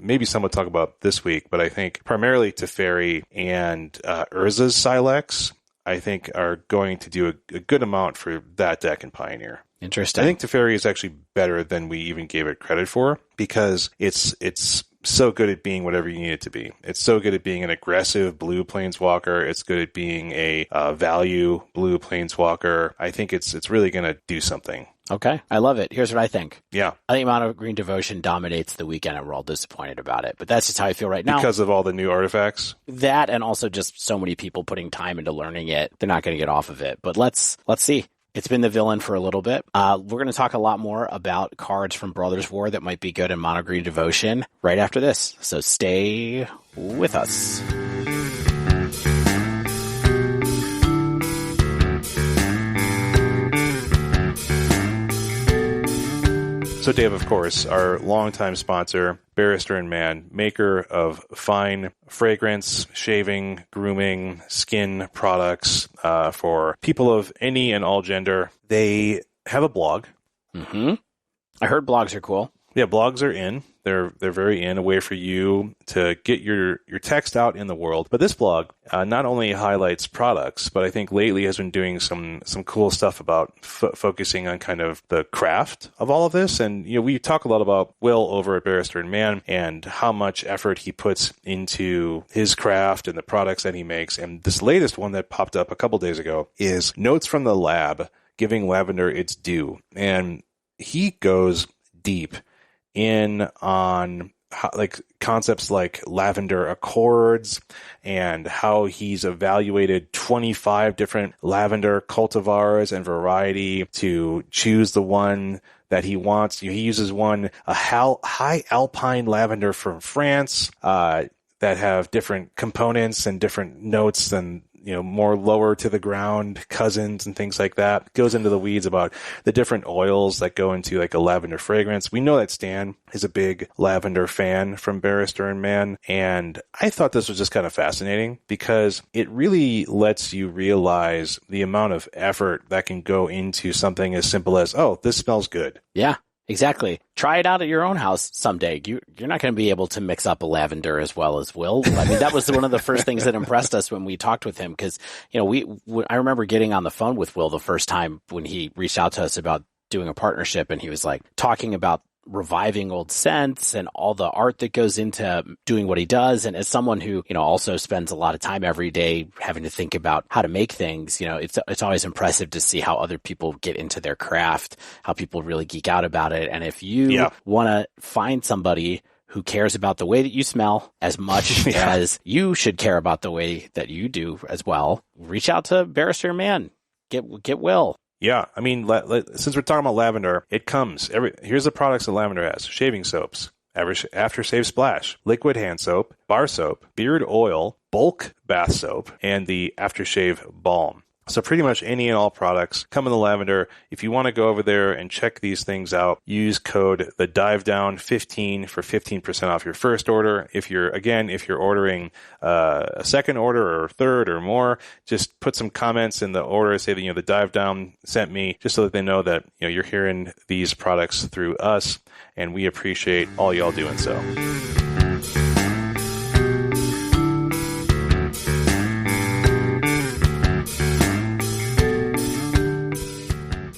maybe some will talk about this week. But I think primarily Teferi and Urza's Silex, I think, are going to do a good amount for that deck in Pioneer. Interesting. I think Teferi is actually better than we even gave it credit for, because it's so good at being whatever you need it to be. It's so good at being an aggressive blue planeswalker. It's good at being a value blue planeswalker. I think it's really going to do something. Okay, I love it. Here's what I think. Yeah. I think Mono Green Devotion dominates the weekend, and we're all disappointed about it. But that's just how I feel right now. Because of all the new artifacts? That, and also just so many people putting time into learning it. They're not going to get off of it. But let's see. It's been the villain for a little bit. We're going to talk a lot more about cards from Brothers War that might be good in Mono Green Devotion right after this. So stay with us. So Dave, of course, our longtime sponsor, Barrister & Mann, maker of fine fragrance, shaving, grooming, skin products for people of any and all gender. They have a blog. Mm-hmm. I heard blogs are cool. Yeah, blogs are in. They're very in, a way for you to get your text out in the world. But this blog not only highlights products, but I think lately has been doing some cool stuff about focusing on kind of the craft of all of this. And we talk a lot about Will over at Barrister & Mann and how much effort he puts into his craft and the products that he makes. And this latest one that popped up a couple days ago is Notes from the Lab, Giving Lavender Its Due. And he goes deep in on concepts like lavender accords and how he's evaluated 25 different lavender cultivars and variety to choose the one that he wants. He uses a high alpine lavender from France that have different components and different notes than more lower to the ground cousins and things like that. Goes into the weeds about the different oils that go into like a lavender fragrance. We know that Stan is a big lavender fan from Barrister & Mann, and I thought this was just kind of fascinating because it really lets you realize the amount of effort that can go into something as simple as, oh, this smells good. Yeah. Exactly. Try it out at your own house someday. You're not going to be able to mix up a lavender as well as Will. I mean, that was one of the first things that impressed us when we talked with him because, I remember getting on the phone with Will the first time when he reached out to us about doing a partnership, and he was like talking about reviving old scents and all the art that goes into doing what he does. And as someone who, also spends a lot of time every day having to think about how to make things, it's always impressive to see how other people get into their craft, how people really geek out about it. And if you want to find somebody who cares about the way that you smell as much as you should care about the way that you do as well, reach out to Barrister & Mann. Get Will. Yeah, I mean, since we're talking about lavender, it comes. Here's the products that lavender has. Shaving soaps, aftershave splash, liquid hand soap, bar soap, beard oil, bulk bath soap, and the aftershave balm. So pretty much any and all products come in the lavender. If you want to go over there and check these things out, use code TheDiveDown15 for 15% off your first order. If you're ordering a second order or third or more, just put some comments in the order, say that, the Dive Down sent me, just so that they know that, you're hearing these products through us, and we appreciate all y'all doing so.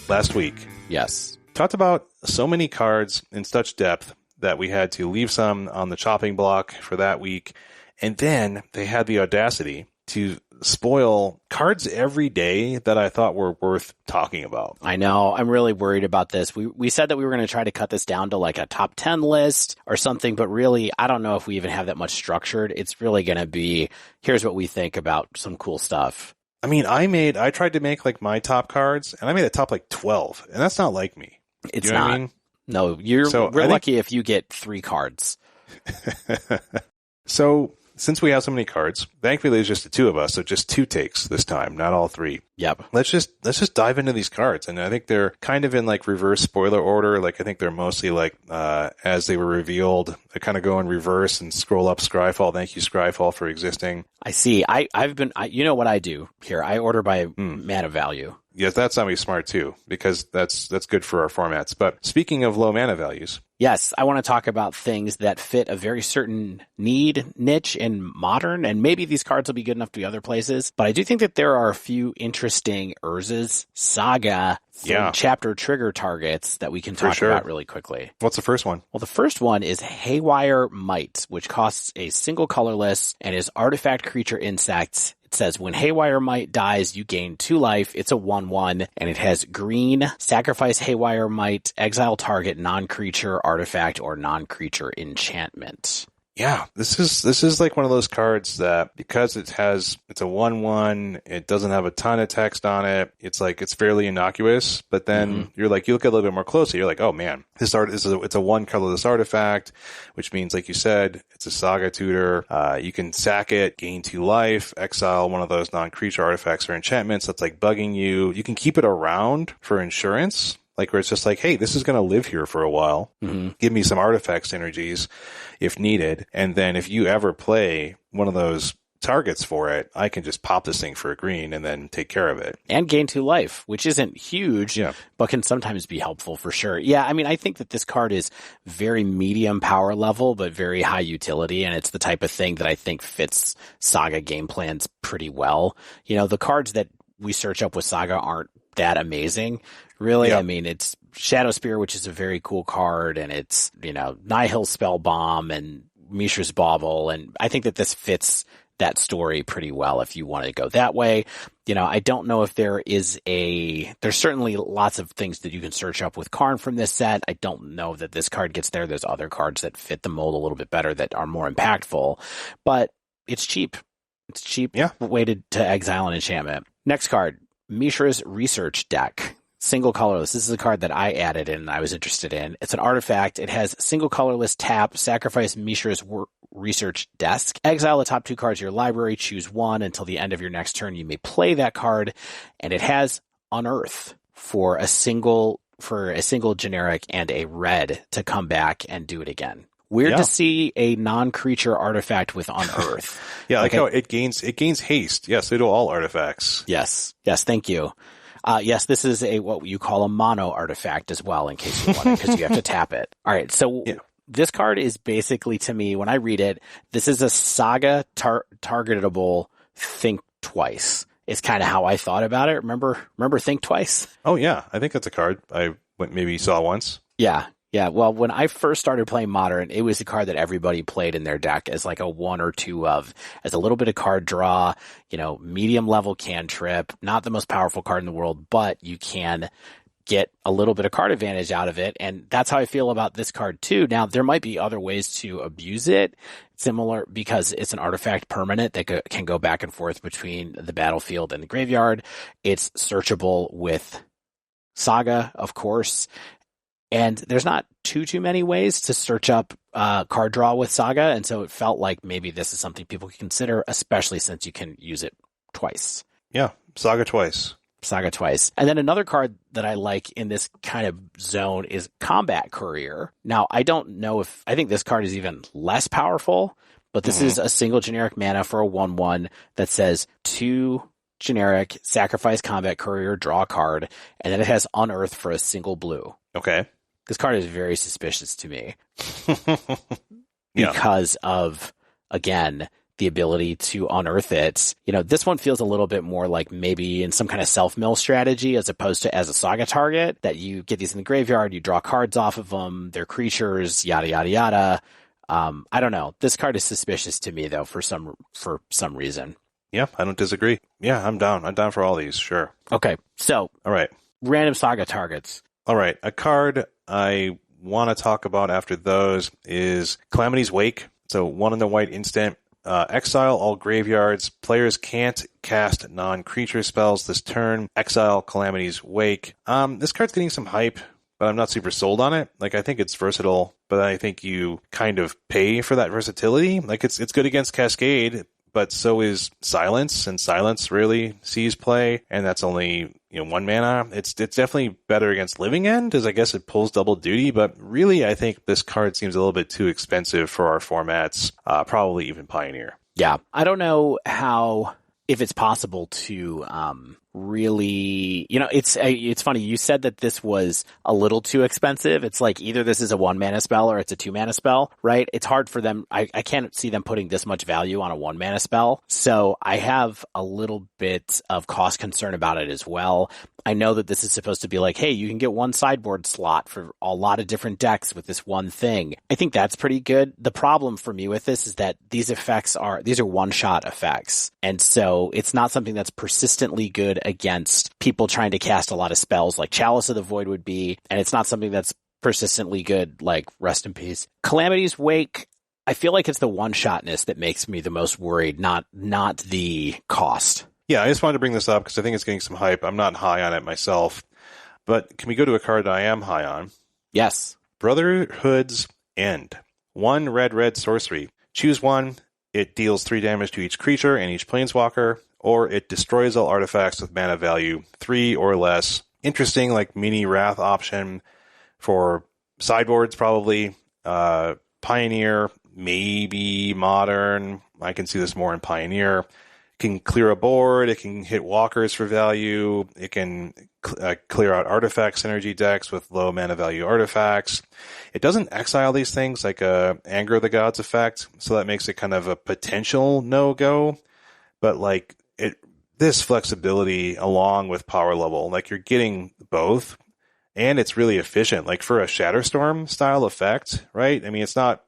Last week, yes, talked about so many cards in such depth that we had to leave some on the chopping block for that week. And then they had the audacity to spoil cards every day that I thought were worth talking about. I know. I'm really worried about this. We said that we were going to try to cut this down to like a top 10 list or something, but really, I don't know if we even have that much structured. It's really going to be, here's what we think about some cool stuff. I mean, I tried to make like my top cards, and I made a top like 12, and that's not like me. It's not. I mean? No, we're lucky if you get 3 cards. So since we have so many cards, thankfully there's just the two of us, so just 2 takes this time, not all 3. Yep. Let's just dive into these cards, and I think they're kind of in like reverse spoiler order. Like I think they're mostly like as they were revealed. I kind of go in reverse and scroll up Scryfall. Thank you, Scryfall, for existing. I see. You know what I do here? I order by mana value. Yes, that's not smart too, because that's good for our formats. But speaking of low mana values. Yes, I want to talk about things that fit a very certain niche in Modern, and maybe these cards will be good enough to be other places. But I do think that there are a few interesting Urz's, Saga, Third Chapter trigger targets that we can talk about really quickly. What's the first one? Well, the first one is Haywire Mite, which costs a single colorless and is artifact creature insects. It says, when Haywire Mite dies, you gain 2 life. It's a 1/1, and it has green, sacrifice Haywire Mite, exile target non-creature artifact or non-creature enchantment. Yeah, this is like one of those cards that, because it's a 1/1, it doesn't have a ton of text on it. It's like, it's fairly innocuous, but then you look at it a little bit more closely, you're like, oh man, it's a 1 colorless artifact, which means, like you said, it's a Saga tutor. You can sack it, gain 2 life, exile one of those non-creature artifacts or enchantments that's like bugging you. You can keep it around for insurance. Like where it's just like, hey, this is going to live here for a while. Give me some artifact synergies if needed. And then if you ever play one of those targets for it, I can just pop this thing for a green and then take care of it. And gain 2 life, which isn't huge, but can sometimes be helpful for sure. Yeah, I mean, I think that this card is very medium power level, but very high utility. And it's the type of thing that I think fits Saga game plans pretty well. You know, the cards that we search up with Saga aren't that amazing. Really, I mean, it's Shadow Spear, which is a very cool card, and it's, Nihil Spell Bomb and Mishra's Bauble, and I think that this fits that story pretty well if you want to go that way. I don't know if there's certainly lots of things that you can search up with Karn from this set. I don't know that this card gets there. There's other cards that fit the mold a little bit better that are more impactful, but it's cheap. It's cheap way to exile an enchantment. Next card, Mishra's Research Deck. Single colorless. This is a card that I added and I was interested in. It's an artifact. It has single colorless tap, sacrifice Mishra's Research Desk, exile the top 2 cards of your library, choose 1 until the end of your next turn. You may play that card, and it has Unearth for a single generic and a red to come back and do it again. Weird to see a non-creature artifact with Unearth. Like how it gains haste. Yes, they do all artifacts. Yes, thank you. Yes, this is what you call a mono artifact as well, in case you want it, because you have to tap it. All right, so this card is basically, to me, when I read it, this is a Saga targetable Think Twice. Is kind of how I thought about it. Remember Think Twice? Oh yeah, I think that's a card I maybe saw once. Yeah. Well, when I first started playing Modern, it was a card that everybody played in their deck as like a 1 or 2 of, as a little bit of card draw, medium level cantrip, not the most powerful card in the world, but you can get a little bit of card advantage out of it. And that's how I feel about this card too. Now, there might be other ways to abuse it, similar, because it's an artifact permanent that can go back and forth between the battlefield and the graveyard. It's searchable with Saga, of course. And there's not too many ways to search up card draw with Saga, and so it felt like maybe this is something people could consider, especially since you can use it twice. Yeah, Saga twice. And then another card that I like in this kind of zone is Combat Courier. Now, I don't know I think this card is even less powerful, but this is a single generic mana for a 1/1 that says 2 generic, sacrifice Combat Courier, draw a card, and then it has Unearth for a single blue. Okay. This card is very suspicious to me because of, again, the ability to unearth it. This one feels a little bit more like maybe in some kind of self-mill strategy as opposed to as a Saga target, that you get these in the graveyard, you draw cards off of them, they're creatures, yada, yada, yada. I don't know. This card is suspicious to me, though, for some reason. Yeah, I don't disagree. Yeah, I'm down. I'm down for all these, sure. Okay, so. All right. Random Saga targets. All right, a card I want to talk about after those is Calamity's Wake. So 1 in the white instant. Exile all graveyards. Players can't cast non-creature spells this turn. Exile Calamity's Wake. This card's getting some hype, but I'm not super sold on it. Like, I think it's versatile but I think you kind of pay for that versatility. Like it's good against Cascade, but so is Silence, and Silence rarely sees play, and that's only 1 mana. It's definitely better against Living End, as I guess it pulls double duty, but really I think this card seems a little bit too expensive for our formats, probably even Pioneer. Yeah, I don't know if it's possible to really, it's funny. You said that this was a little too expensive. It's like either this is a 1 mana spell or it's a 2 mana spell, right? It's hard for them. I can't see them putting this much value on a 1 mana spell. So I have a little bit of cost concern about it as well. I know that this is supposed to be like, hey, you can get 1 sideboard slot for a lot of different decks with this one thing. I think that's pretty good. The problem for me with this is that these are one-shot effects. And so it's not something that's persistently good against people trying to cast a lot of spells like Chalice of the Void would be. And it's not something that's persistently good like Rest in Peace. Calamity's Wake, I feel like it's the one-shotness that makes me the most worried, not the cost. Yeah, I just wanted to bring this up because I think it's getting some hype. I'm not high on it myself. But can we go to a card that I am high on? Yes. Brotherhood's End. 1 red sorcery. Choose 1. It deals 3 damage to each creature and each planeswalker, or it destroys all artifacts with mana value 3 or less. Interesting, like mini Wrath option for sideboards, probably. Pioneer, maybe Modern. I can see this more in Pioneer. Can clear a board, it can hit walkers for value, it can clear out artifact synergy decks with low mana value artifacts. It doesn't exile these things like a Anger of the Gods effect, so that makes it kind of a potential no-go. But like this flexibility along with power level, like you're getting both, and it's really efficient. Like for a Shatterstorm style effect, right? I mean, it's not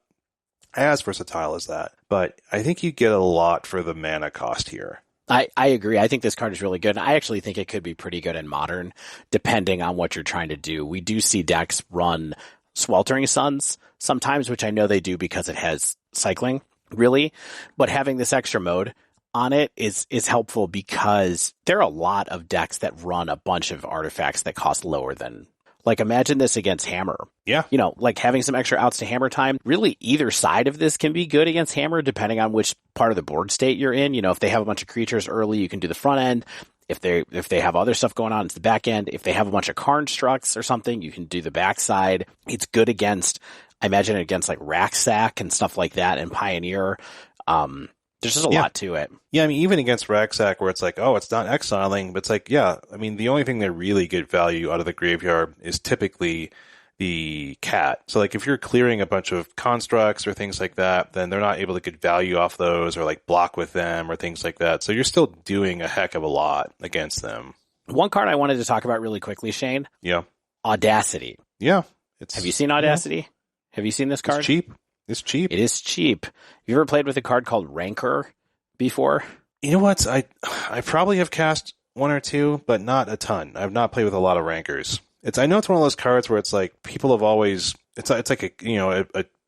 as versatile as that, but I think you get a lot for the mana cost here. I agree. I think this card is really good. I actually think it could be pretty good in Modern, depending on what you're trying to do. We do see decks run Sweltering Suns sometimes, which I know they do because it has cycling, really. But having this extra mode on it is helpful because there are a lot of decks that run a bunch of artifacts that cost lower than... Like, imagine this against Hammer. Yeah. Like having some extra outs to Hammer time. Really, either side of this can be good against Hammer, depending on which part of the board state you're in. If they have a bunch of creatures early, you can do the front end. If they have other stuff going on, it's the back end. If they have a bunch of Karn structs or something, you can do the backside. It's good against, I imagine it against like Racksack and stuff like that and Pioneer. There's just a lot to it. Yeah, I mean, even against Racksack, where it's like, oh, it's not exiling, but it's like, yeah, I mean, the only thing they really get value out of the graveyard is typically the cat. So, like, if you're clearing a bunch of constructs or things like that, then they're not able to get value off those or, like, block with them or things like that. So you're still doing a heck of a lot against them. One card I wanted to talk about really quickly, Shane. Yeah. Audacity. Yeah. Have you seen Audacity? Yeah. Have you seen this card? It's cheap. It's cheap. It is cheap. Have you ever played with a card called Rancor before? You know what? I probably have cast 1 or 2, but not a ton. I've not played with a lot of Rancors. I know it's one of those cards where it's like people have always. It's like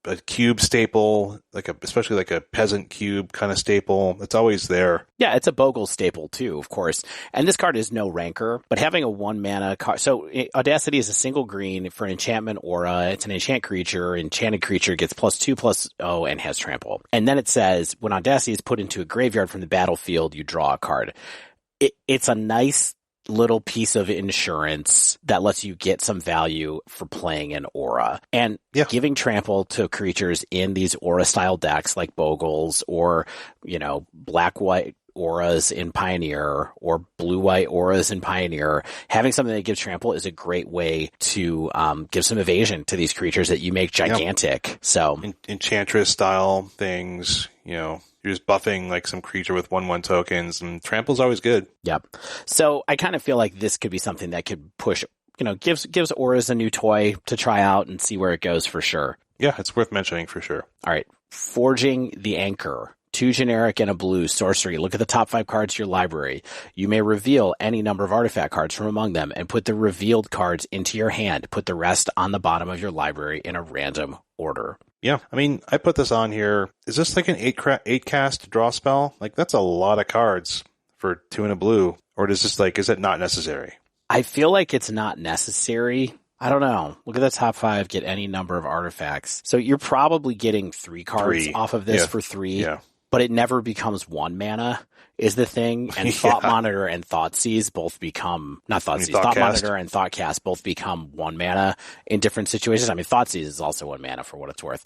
a cube staple, especially like a peasant cube kind of staple. It's always there. Yeah, it's a Bogle staple too, of course. And this card is no Rancor, but having a 1 mana card. So Audacity is a single green for an enchantment aura. It's an enchant creature. Enchanted creature gets +2/+0 and has trample. And then it says when Audacity is put into a graveyard from the battlefield, you draw a card. It's a nice little piece of insurance that lets you get some value for playing an aura. And giving trample to creatures in these aura style decks like Bogles or, black-white auras in Pioneer or blue-white auras in Pioneer, having something that gives trample is a great way to give some evasion to these creatures that you make gigantic. Yep. So Enchantress style things, you're just buffing like some creature with 1/1 tokens, and trample's always good. Yep. So I kind of feel like this could be something that could push, gives auras a new toy to try out and see where it goes for sure. Yeah, it's worth mentioning for sure. All right. Forging the Anchor. 2 generic and a blue sorcery. Look at the top 5 cards of your library. You may reveal any number of artifact cards from among them and put the revealed cards into your hand. Put the rest on the bottom of your library in a random order. Yeah, I mean, I put this on here. Is this like an 8 cast draw spell? Like, that's a lot of cards for 2 and a blue. Or is it not necessary? I feel like it's not necessary. I don't know. Look at the top 5, get any number of artifacts. So you're probably getting 3 cards off of this for 3, but it never becomes 1 mana is the thing. And Thought Monitor and Thoughtseize both become, not Thoughtseize, Thought Monitor and Thoughtcast both become 1 mana in different situations. I mean, Thoughtseize is also 1 mana for what it's worth.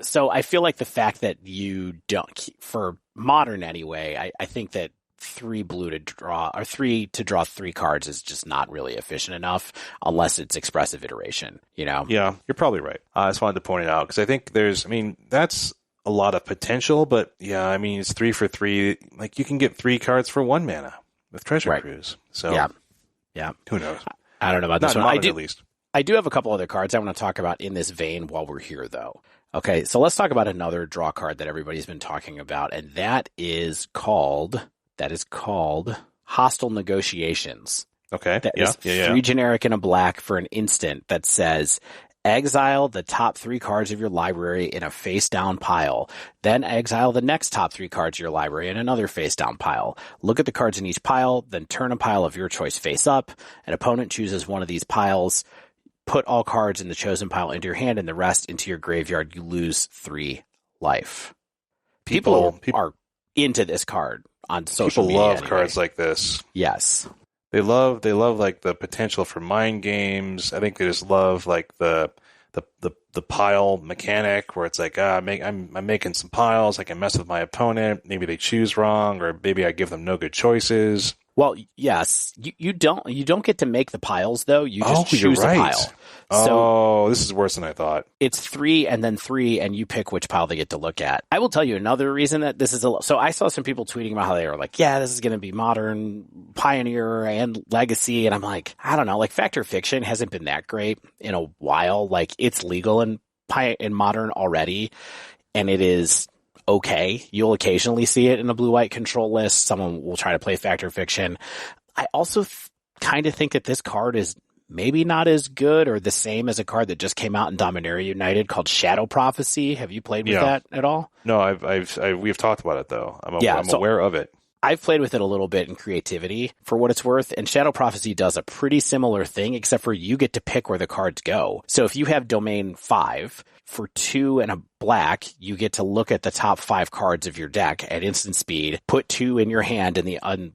So I feel like the fact that you don't, for Modern anyway, I think that 3 blue to draw, or 3 to draw 3 cards is just not really efficient enough unless it's expressive iteration, Yeah, you're probably right. I just wanted to point it out because I think that's a lot of potential, but it's 3 for 3. Like you can get 3 cards for 1 mana with Treasure Cruise. So yeah. Who knows? I don't know about this one. Modern, at least. I do have a couple other cards I want to talk about in this vein while we're here, though. Okay, so let's talk about another draw card that everybody's been talking about, and that is called Hostile Negotiations. Okay. That is 3 generic and a black for an instant that says, exile the top 3 cards of your library in a face-down pile. Then exile the next top 3 cards of your library in another face-down pile. Look at the cards in each pile, then turn a pile of your choice face up. An opponent chooses one of these piles. Put all cards in the chosen pile into your hand and the rest into your graveyard. You lose 3 life. People are into this card on social media. People love cards like this. Yes. They love like the potential for mind games. I think they just love like the pile mechanic where it's like, I'm making some piles. I can mess with my opponent. Maybe they choose wrong, or maybe I give them no good choices. Well, yes, you don't get to make the piles though. You just choose a pile. So this is worse than I thought. It's 3 and then 3, and you pick which pile they get to look at. I will tell you another reason that this is so I saw some people tweeting about how they were like, this is going to be Modern, Pioneer, and Legacy, and I'm like, I don't know, like Fact or Fiction hasn't been that great in a while. Like it's legal in Modern already, and it is okay. You'll occasionally see it in a blue-white control list. Someone will try to play Fact or Fiction. I also kind of think that this card is maybe not as good or the same as a card that just came out in Dominaria United called Shadow Prophecy. Have you played with that at all? No, we've talked about it though. I'm aware of it. I've played with it a little bit in Creativity for what it's worth, and Shadow Prophecy does a pretty similar thing, except for you get to pick where the cards go. So if you have Domain 5, for 2 and a black, you get to look at the top 5 cards of your deck at instant speed, put 2 in your hand and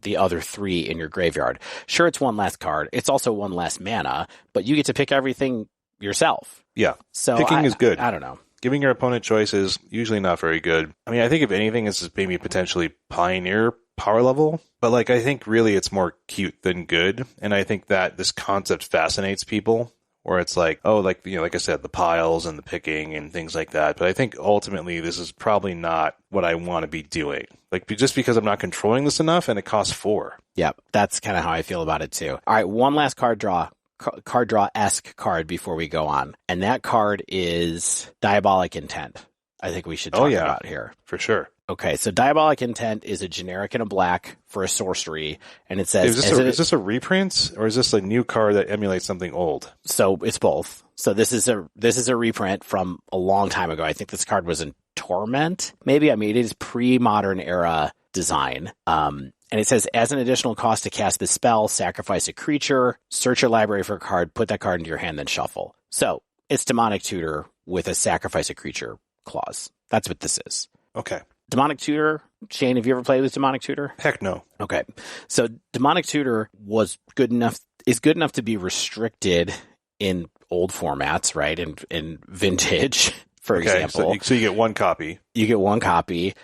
the other 3 in your graveyard. Sure, it's 1 less card. It's also 1 less mana, but you get to pick everything yourself. Yeah. So picking is good. I don't know. Giving your opponent choices, usually not very good. I mean, I think if anything, it's maybe potentially Pioneer power level, but like I think really it's more cute than good, and I think that this concept fascinates people, where it's like, like I said, the piles and the picking and things like that. But I think ultimately this is probably not what I want to be doing, like just because I'm not controlling this enough, and it costs 4. Yep, that's kind of how I feel about it too. All right, one last card draw-esque card before we go on, and that card is Diabolic Intent. I think we should talk about here. For sure. Okay, so Diabolic Intent is a generic and a black for a sorcery, and it says... Is this a reprint, or is this a new card that emulates something old? So it's both. So this is a reprint from a long time ago. I think this card was in Torment, maybe. I mean, it is pre-modern era design. And it says, as an additional cost to cast this spell, sacrifice a creature, search your library for a card, put that card into your hand, then shuffle. So it's Demonic Tutor with a sacrifice a creature clause. That's what this is. Okay. Demonic Tutor, Shane, have you ever played with Demonic Tutor? Heck no. Okay. So Demonic Tutor is good enough to be restricted in old formats, right? In Vintage, for example. So you get 1 copy. You get 1 copy.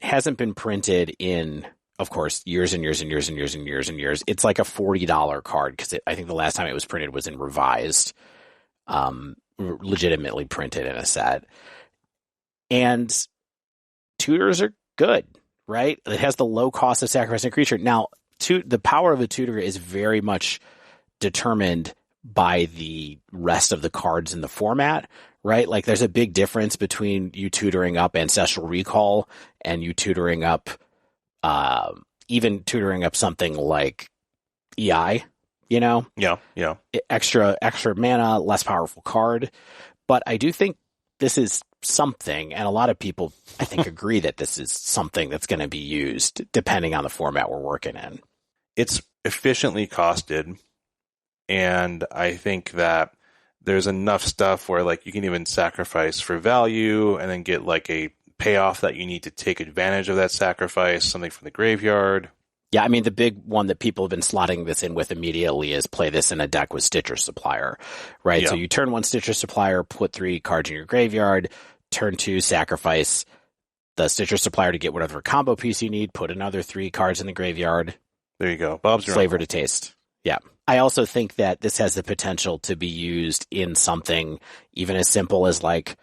Hasn't been printed in, of course, years and years and years and years and years and years. It's like a $40 card, because I think the last time it was printed was in Revised, legitimately printed in a set. And tutors are good, right? It has the low cost of sacrificing a creature. Now, the power of a tutor is very much determined by the rest of the cards in the format, right? Like there's a big difference between you tutoring up Ancestral Recall and you tutoring up, even tutoring up something like EI, Yeah. Extra mana, less powerful card. But I do think this is something, and a lot of people, I think, agree that this is something that's going to be used depending on the format we're working in. It's efficiently costed, And I think that there's enough stuff where like you can even sacrifice for value and then get like a payoff that you need to take advantage of that sacrifice, something from the graveyard. Yeah, I mean, the big one that people have been slotting this in with immediately is play this in a deck with Stitcher Supplier, right? Yeah. So you turn 1 Stitcher Supplier, put 3 cards in your graveyard, turn 2, sacrifice the Stitcher Supplier to get whatever combo piece you need, put another 3 cards in the graveyard. There you go. Bob's your flavor uncle. to taste. Yeah. I also think that this has the potential to be used in something even as simple as like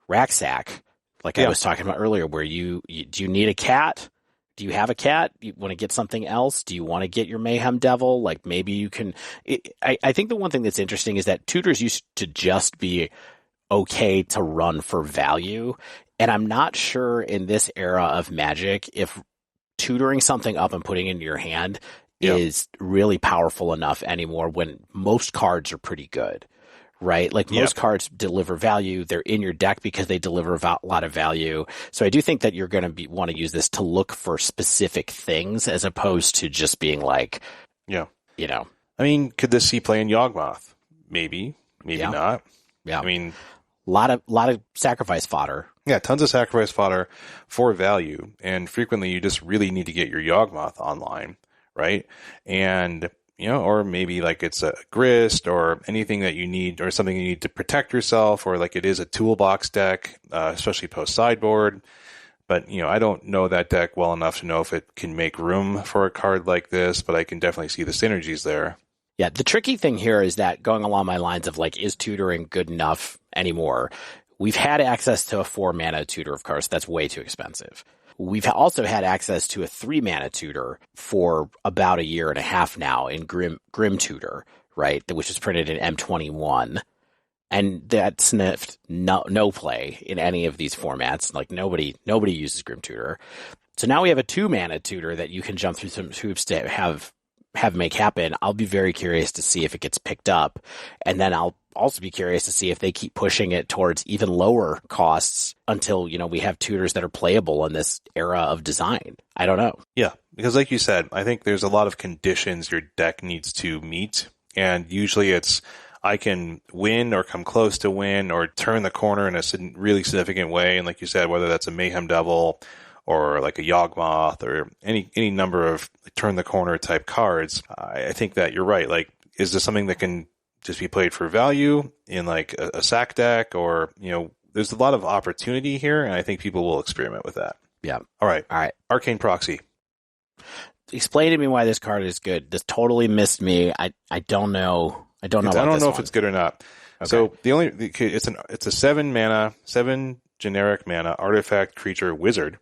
Rack Sack, like I was talking about earlier, where do you need a cat? Do you have a cat? You want to get something else? Do you want to get your Mayhem Devil? Like maybe you can. I think the one thing that's interesting is that tutors used to just be okay to run for value. And I'm not sure in this era of Magic if tutoring something up and putting it into your hand is really powerful enough anymore when most cards are pretty good. Right? Like most cards deliver value. They're in your deck because they deliver a lot of value. So I do think that you're going to want to use this to look for specific things as opposed to just being like, you know. I mean, could this see play in Yawgmoth? Maybe not. Yeah. I mean, a lot of sacrifice fodder. Yeah, tons of sacrifice fodder for value. And frequently you just really need to get your Yawgmoth online, right? And or maybe like it's a grist or anything that you need or something you need to protect yourself, or like it is a toolbox deck, especially post sideboard. But, I don't know that deck well enough to know if it can make room for a card like this, but I can definitely see the synergies there. Yeah, the tricky thing here is that going along my lines of like, is tutoring good enough anymore? We've had access to a 4-mana tutor, of course. That's way too expensive. We've also had access to a 3-mana tutor for about a year and a half now in Grim Tutor, right? Which was printed in M21. And that sniffed no play in any of these formats. Like nobody uses Grim Tutor. So now we have a 2-mana tutor that you can jump through some hoops to have make happen. I'll be very curious to see if it gets picked up. And then I'll also be curious to see if they keep pushing it towards even lower costs until, we have tutors that are playable in this era of design. I don't know. Yeah, because like you said, I think there's a lot of conditions your deck needs to meet. And usually it's I can win or come close to win or turn the corner in a really significant way. And like you said, whether that's a Mayhem Devil or like a Yawgmoth or any number of turn the corner type cards, I think that you're right. Like, is this something that can just be played for value in like a sack deck, or, there's a lot of opportunity here, and I think people will experiment with that. Yeah. All right. Arcane Proxy. Explain to me why this card is good. This totally missed me. I don't know. I don't know if it's good or not. Okay. So it's a 7 generic mana artifact creature wizard.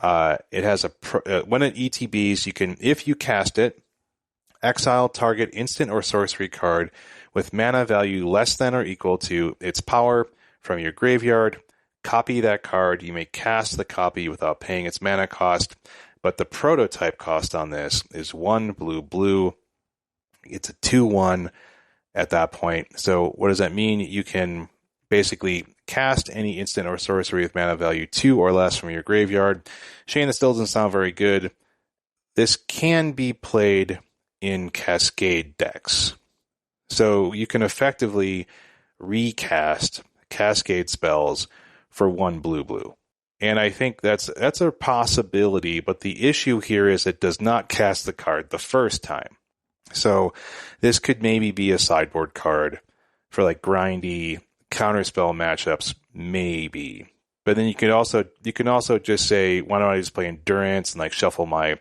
It has when it ETBs, you can, if you cast it, exile target instant or sorcery card with mana value less than or equal to its power from your graveyard. Copy that card. You may cast the copy without paying its mana cost, but the prototype cost on this is 1 blue. It's a 2/1 at that point. So what does that mean? You can basically cast any instant or sorcery with mana value 2 or less from your graveyard. Shane, this still doesn't sound very good. This can be played in Cascade decks. So you can effectively recast Cascade spells for 1 blue. And I think that's a possibility, but the issue here is it does not cast the card the first time. So this could maybe be a sideboard card for like grindy counterspell matchups, maybe. But then you can also just say, why don't I just play Endurance and like shuffle my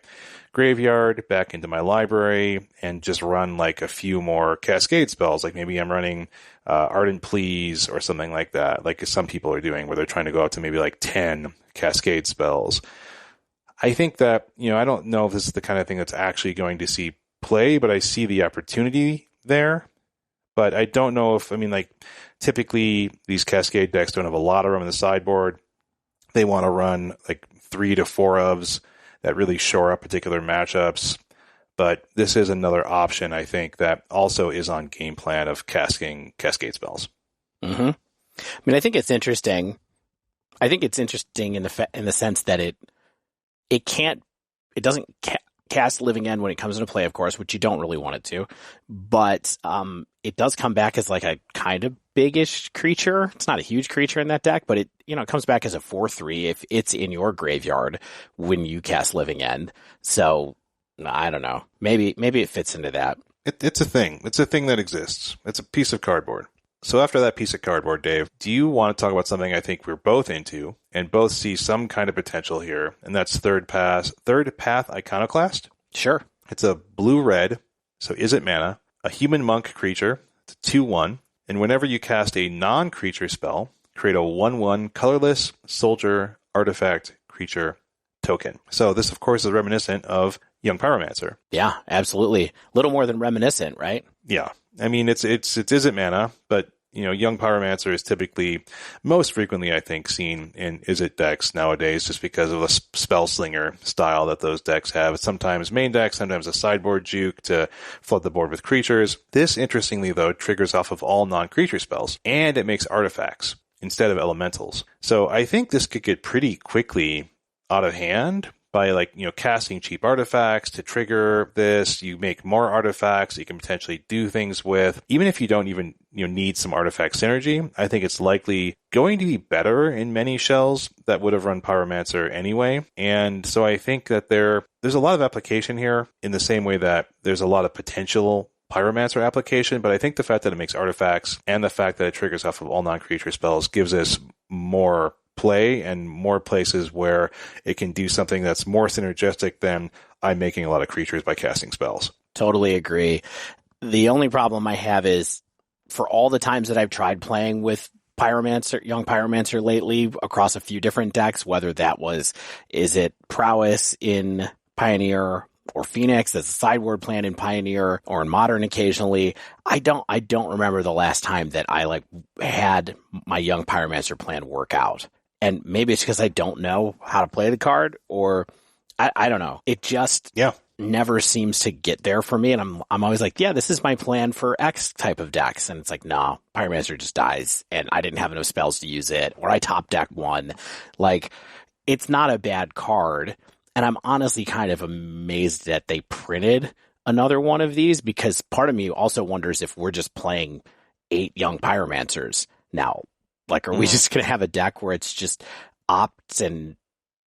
graveyard back into my library and just run like a few more Cascade spells. Like maybe I'm running Ardent Pleas or something like that, like some people are doing, where they're trying to go out to maybe like 10 Cascade spells. I think that, I don't know if this is the kind of thing that's actually going to see play, but I see the opportunity there. But I don't know if, typically these Cascade decks don't have a lot of room in the sideboard. They want to run like 3 to 4 ofs that really shore up particular matchups. But this is another option, I think, that also is on game plan of casting Cascade spells. Mm-hmm. I think it's interesting. I think it's interesting in the sense that it doesn't cast Living End when it comes into play, of course, which you don't really want it to. But it does come back as like a kind of big-ish creature. It's not a huge creature in that deck, but it comes back as a 4/3 if it's in your graveyard when you cast Living End. So I don't know. Maybe it fits into that. It's a thing. It's a thing that exists. It's a piece of cardboard. So after that piece of cardboard, Dave, do you want to talk about something I think we're both into and both see some kind of potential here? And that's Third Path Iconoclast. Sure. It's a blue-red, so is it mana, a human monk creature. It's a 2/1. And whenever you cast a non-creature spell, create a 1/1 colorless soldier artifact creature token. So this, of course, is reminiscent of Young Pyromancer. Yeah, absolutely. Little more than reminiscent, right? Yeah. I mean, it isn't mana, but Young Pyromancer is typically, most frequently, I think, seen in Izzet decks nowadays just because of the spell slinger style that those decks have. It's sometimes main deck, sometimes a sideboard juke to flood the board with creatures. This, interestingly, though, triggers off of all non-creature spells, and it makes artifacts instead of elementals. So I think this could get pretty quickly out of hand by casting cheap artifacts to trigger this. You make more artifacts you can potentially do things with. Even if you don't even need some artifact synergy, I think it's likely going to be better in many shells that would have run Pyromancer anyway. And so I think that there's a lot of application here in the same way that there's a lot of potential Pyromancer application, but I think the fact that it makes artifacts and the fact that it triggers off of all non-creature spells gives us more play and more places where it can do something that's more synergistic than I'm making a lot of creatures by casting spells. Totally agree. The only problem I have is for all the times that I've tried playing with Young Pyromancer lately across a few different decks, whether that is it Prowess in Pioneer or Phoenix, that's a sideboard plan in Pioneer or in Modern occasionally. I don't remember the last time that I had my Young Pyromancer plan work out. And maybe it's because I don't know how to play the card, or I don't know. It just never seems to get there for me. And I'm always like, yeah, this is my plan for X type of decks. And it's like, nah, Pyromancer just dies and I didn't have enough spells to use it, or I top deck one. It's not a bad card. And I'm honestly kind of amazed that they printed another one of these, because part of me also wonders if we're just playing 8 Young Pyromancers now. Are we just going to have a deck where it's just Opts and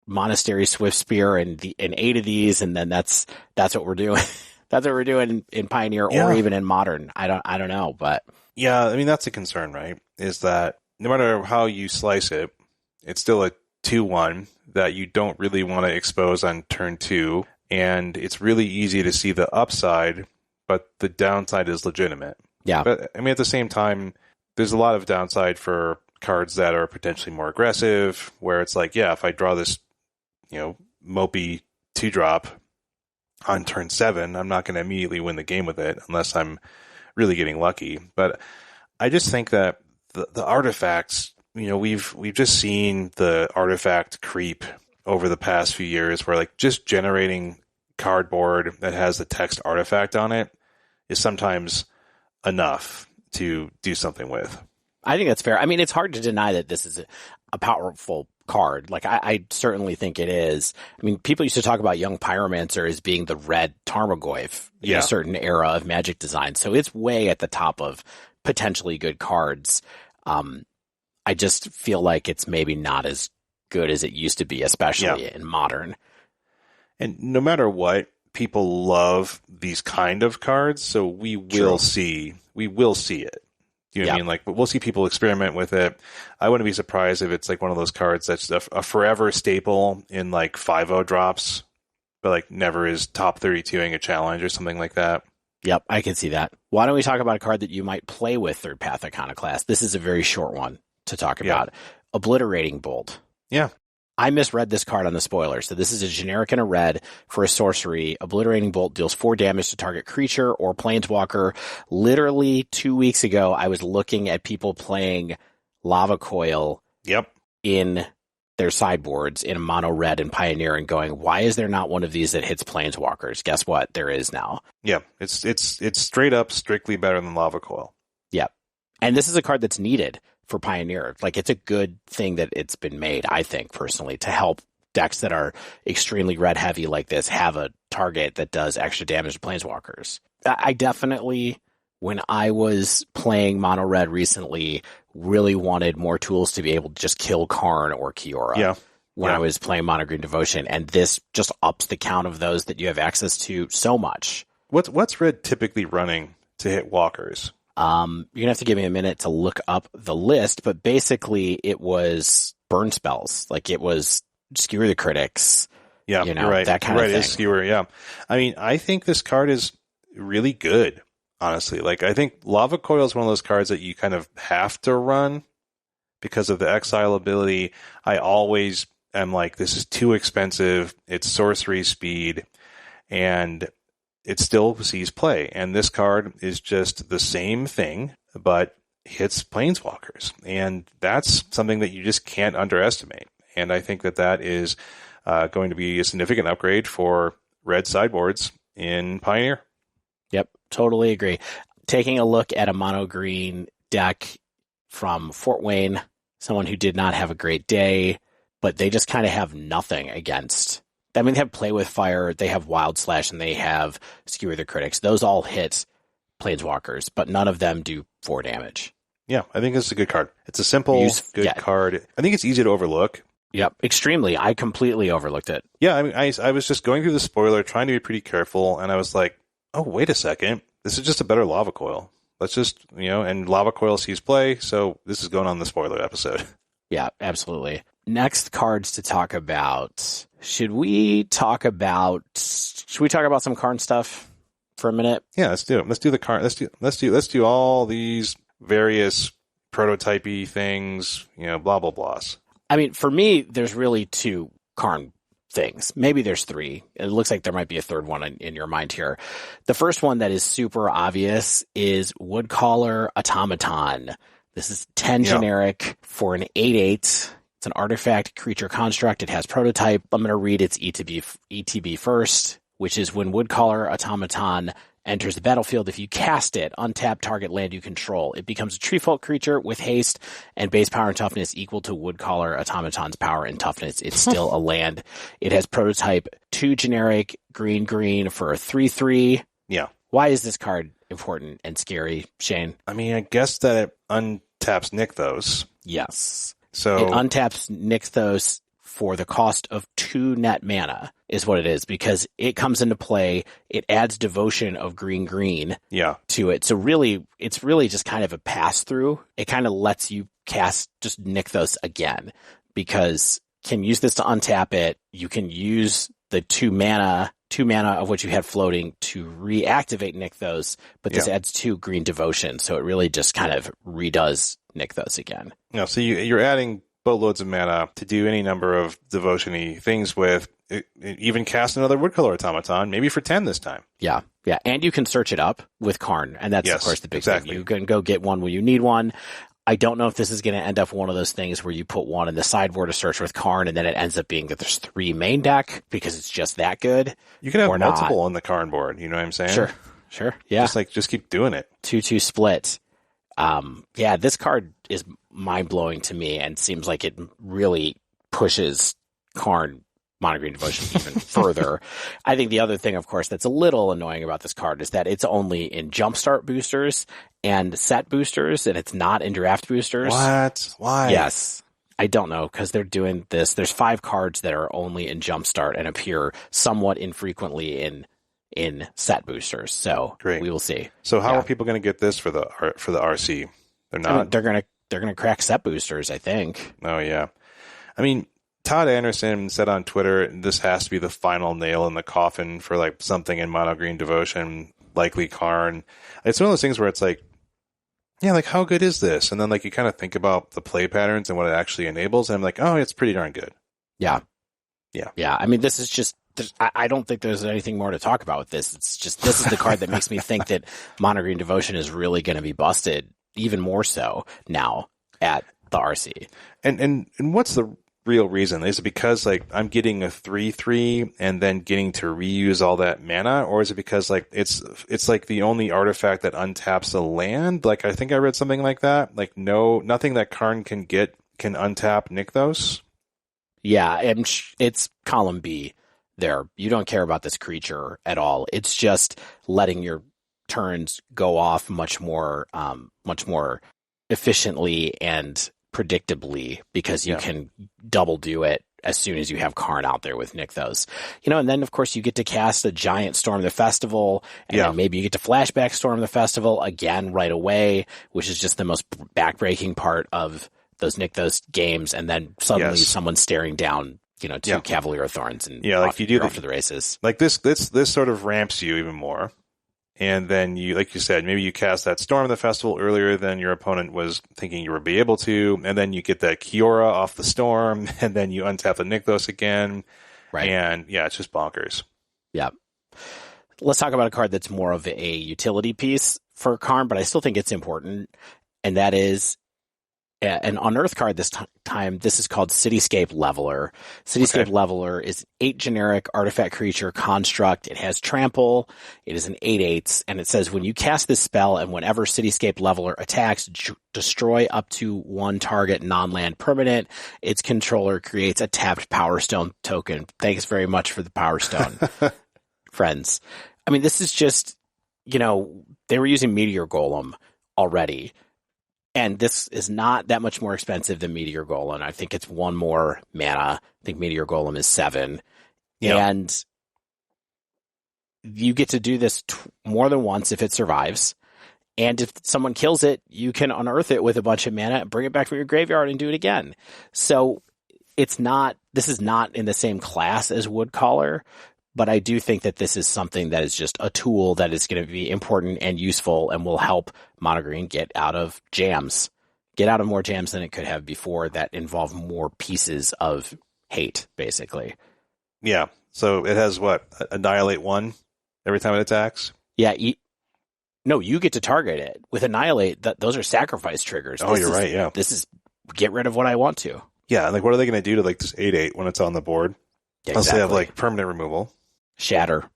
Monastery Swiftspear and 8 of these, and then that's what we're doing. That's what we're doing in Pioneer or even in Modern. I don't know, but yeah, I mean that's a concern, right? Is that no matter how you slice it, it's still a 2/1 that you don't really want to expose on turn 2, and it's really easy to see the upside, but the downside is legitimate. Yeah, but I mean at the same time, there's a lot of downside for cards that are potentially more aggressive, where it's like, yeah, if I draw this, mopey 2-drop on turn 7, I'm not going to immediately win the game with it unless I'm really getting lucky. But I just think that the artifacts, we've just seen the artifact creep over the past few years, where just generating cardboard that has the text artifact on it is sometimes enough to do something with. I think that's fair. I mean, it's hard to deny that this is a powerful card. I certainly think it is. I mean, people used to talk about Young Pyromancer as being the red Tarmogoyf in a certain era of Magic design. So it's way at the top of potentially good cards. I just feel like it's maybe not as good as it used to be, especially in Modern. And no matter what, people love these kind of cards, so we will see it. You know what I mean? But we'll see people experiment with it. I wouldn't be surprised if it's one of those cards that's a forever staple in 5/0 drops, but never is top 32ing a challenge or something like that. Yep, I can see that. Why don't we talk about a card that you might play with Third Path Iconoclast? This is a very short one to talk about. Obliterating Bolt. Yeah. I misread this card on the spoiler. So this is a generic and a red for a sorcery. Obliterating Bolt deals 4 damage to target creature or planeswalker. Literally 2 weeks ago, I was looking at people playing Lava Coil in their sideboards in mono red and Pioneer and going, why is there not one of these that hits planeswalkers? Guess what? There is now. Yeah, it's straight up strictly better than Lava Coil. Yeah. And this is a card that's needed for Pioneer. It's a good thing that it's been made, I think, personally, to help decks that are extremely red heavy like this have a target that does extra damage to planeswalkers. I definitely, when I was playing mono red recently, really wanted more tools to be able to just kill Karn or Kiora when I was playing mono green devotion, and this just ups the count of those that you have access to so much. What's red typically running to hit walkers? You're gonna have to give me a minute to look up the list, but basically it was burn spells. Like it was skewer the critics. Yeah, you know, you're right. That kind of thing. Is skewer, yeah. I mean, I think this card is really good, honestly. Like, I think Lava Coil is one of those cards that you kind of have to run because of the exile ability. I always am like, this is too expensive. It's sorcery speed, and it still sees play. And this card is just the same thing, but hits planeswalkers. And that's something that you just can't underestimate. And I think that is going to be a significant upgrade for red sideboards in Pioneer. Yep, totally agree. Taking a look at a mono green deck from Fort Wayne, someone who did not have a great day, but they just kind of have nothing against. I mean, they have Play with Fire, they have Wild Slash, and they have Skewer the Critics. Those all hit planeswalkers, but none of them do 4 damage. Yeah, I think this is a good card. It's a simple, good card. I think it's easy to overlook. Yep, extremely. I completely overlooked it. Yeah, I mean, I was just going through the spoiler, trying to be pretty careful, and I was like, oh, wait a second. This is just a better Lava Coil. Let's just, and Lava Coil sees play, so this is going on the spoiler episode. Yeah, absolutely. Next cards to talk about. Should we talk about some Karn stuff for a minute? Yeah, let's do it. Let's do the Karn. Let's do all these various prototypey things, blah, blah, blahs. I mean, for me, there's really 2 Karn things. Maybe there's 3. It looks like there might be a third one in your mind here. The first one that is super obvious is Woodcaller Automaton. This is 10 generic for an 8/8. It's an artifact creature construct. It has prototype. I'm going to read its ETB first, which is when Woodcaller Automaton enters the battlefield, if you cast it, untap target land you control. It becomes a treefolk creature with haste and base power and toughness equal to Woodcaller Automaton's power and toughness. It's still a land. It has prototype 2 generic green for a 3/3. Yeah. Why is this card important and scary, Shane? I mean, I guess that it untaps Nykthos. Yes. So it untaps Nykthos for the cost of 2 net mana is what it is, because it comes into play. It adds devotion of green to it. So really, it's really just kind of a pass through. It kind of lets you cast just Nykthos again, because can use this to untap it. You can use the 2 mana of what you had floating to reactivate Nykthos, but this adds 2 green devotion. So it really just kind of redoes Nykthos again. No, so you're adding boatloads of mana to do any number of devotion-y things with. Even cast another Woodcaller Automaton, maybe for 10 this time. Yeah. And you can search it up with Karn, and that's, of course, the big thing. You can go get one when you need one. I don't know if this is going to end up one of those things where you put one in the sideboard to search with Karn, and then it ends up being that there's 3 main deck because it's just that good. You can have multiple on the Karn board, you know what I'm saying? Sure. Yeah. Just keep doing it. 2/2 split. This card is mind-blowing to me and seems like it really pushes Karn Mono Green Devotion even further. I think the other thing, of course, that's a little annoying about this card is that it's only in Jumpstart boosters and set boosters, and it's not in draft boosters. What? Why? Yes. I don't know, because they're doing this. There's 5 cards that are only in Jumpstart and appear somewhat infrequently in set boosters. So Great. We will see. So how are people going to get this for the RC? They're not. I mean, they're gonna crack set boosters, I think. Oh yeah. I mean, Todd Anderson said on Twitter, this has to be the final nail in the coffin for like something in Mono Green Devotion, likely Karn. It's one of those things where it's like, yeah, like how good is this? And then like you kind of think about the play patterns and what it actually enables, and I'm like, oh, it's pretty darn good. Yeah. I mean, this is just. I don't think there's anything more to talk about with this. It's just this is the card that makes me think that Mono Green Devotion is really going to be busted even more so now at the RC. And what's the real reason? Is it because like I'm getting a 3/3 and then getting to reuse all that mana, or is it because like it's like the only artifact that untaps a land? Like I think I read something like that. Like nothing that Karn can get can untap Nykthos. Yeah, it's column B. there. You don't care about this creature at all. It's just letting your turns go off much more efficiently and predictably, because you can double do it as soon as you have Karn out there with Nykthos. And then of course you get to cast a giant Storm the Festival, and then maybe you get to flashback Storm the Festival again right away, which is just the most backbreaking part of those Nykthos games, and then suddenly someone's staring down, two Cavalier Thorns, and like you do off to the races. Like this sort of ramps you even more. And then you, like you said, maybe you cast that Storm of the Festival earlier than your opponent was thinking you would be able to, and then you get that Kiora off the Storm, and then you untap the Nykthos again. Right. And it's just bonkers. Yeah. Let's talk about a card that's more of a utility piece for Karn, but I still think it's important, and that is an Unearth card this time. This is called Cityscape Leveler. Cityscape Leveler is 8 generic artifact creature construct. It has trample. It is an 8/8, and it says when you cast this spell and whenever Cityscape Leveler attacks, destroy up to 1 target non-land permanent, its controller creates a tapped Power Stone token. Thanks very much for the Power Stone, friends. I mean, this is just, they were using Meteor Golem already. And this is not that much more expensive than Meteor Golem. I think it's 1 more mana. I think Meteor Golem is 7. Yeah. And you get to do this more than once if it survives. And if someone kills it, you can unearth it with a bunch of mana, bring it back from your graveyard, and do it again. So this is not in the same class as Woodcaller, but I do think that this is something that is just a tool that is going to be important and useful and will help Mono Green get out of more jams than it could have before that involve more pieces of hate, basically. Yeah. So it has Annihilate 1 every time it attacks? Yeah. You get to target it. With Annihilate, those are sacrifice triggers. You're right, yeah. This is get rid of what I want to. Yeah, like what are they going to do to this 8/8 when it's on the board? Yeah, unless they have permanent removal. Shatter.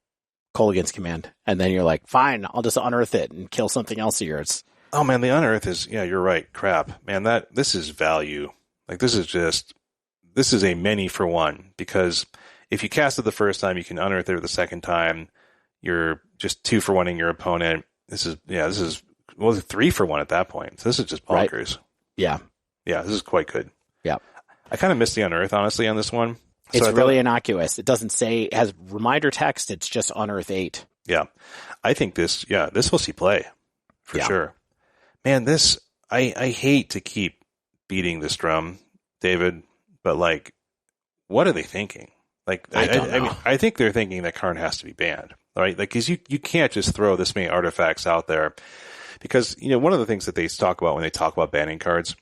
Kolaghan's Command. And then you're like, fine, I'll just unearth it and kill something else of yours. Oh man, the unearth is, you're right. Crap. Man, this is value. This is a many for one, because if you cast it the first time, you can unearth it the second time. You're just 2 for 1ing your opponent. This is 3 for 1 at that point. So this is just bonkers. Right. Yeah. Yeah, this is quite good. Yeah. I kind of missed the unearth, honestly, on this one. It's really innocuous. It doesn't say, it has reminder text. It's just unearth 8. Yeah. I think this will see play for sure. Man, I hate to keep beating this drum, David, but what are they thinking? I don't know. I mean, I think they're thinking that Karn has to be banned, right? Because you can't just throw this many artifacts out there, because, one of the things that they talk about when they talk about banning cards,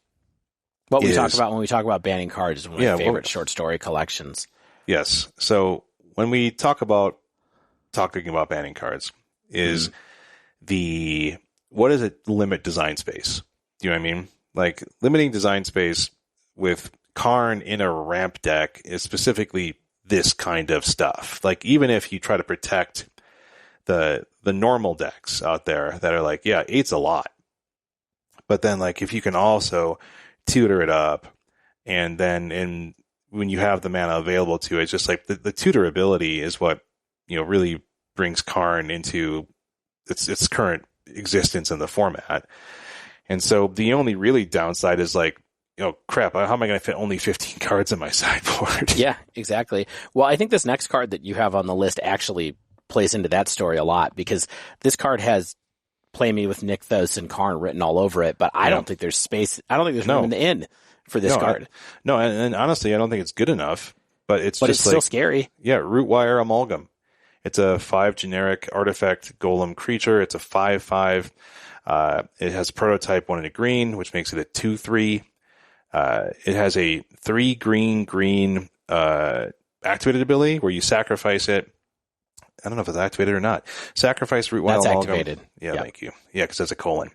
what we talk about when we talk about banning cards is one of my favorite short story collections. Yes. So when we talking about banning cards is what does it limit design space? Do you know what I mean? Limiting design space with Karn in a ramp deck is specifically this kind of stuff. Even if you try to protect the normal decks out there that are 8's a lot. But then if you can also tutor it up, and then when you have the mana available to it, it's just the tutor ability is what really brings Karn into its current existence in the format. And so the only really downside is crap, how am I going to fit only 15 cards in my sideboard? Yeah, exactly. Well, I think this next card that you have on the list actually plays into that story a lot, because this card has Play Me with Nykthos and Karn written all over it, but I don't think there's space. I don't think there's room in the inn for this card. And honestly, I don't think it's good enough, but it's still scary. Yeah, Rootwire Amalgam. It's a 5 generic artifact golem creature. It's a 5/5. It has prototype 1 and a green, which makes it a 2/3. It has a 3 green activated ability where you sacrifice it. I don't know if it's activated or not. Sacrifice Rootwire Amalgam. That's activated. Yeah, thank you. Yeah, because that's a colon.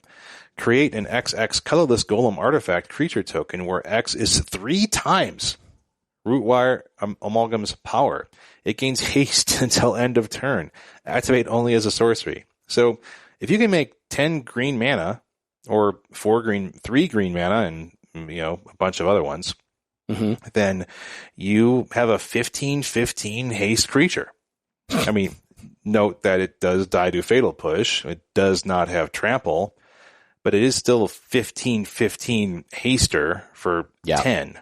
Create an XX colorless golem artifact creature token where X is 3 times Rootwire Amalgam's power. It gains haste until end of turn. Activate only as a sorcery. So if you can make 10 green mana, or 3 green mana, and a bunch of other ones, then you have a 15/15 haste creature. I mean, note that it does die to Fatal Push. It does not have trample, but it is still a 15/15 haster for 10.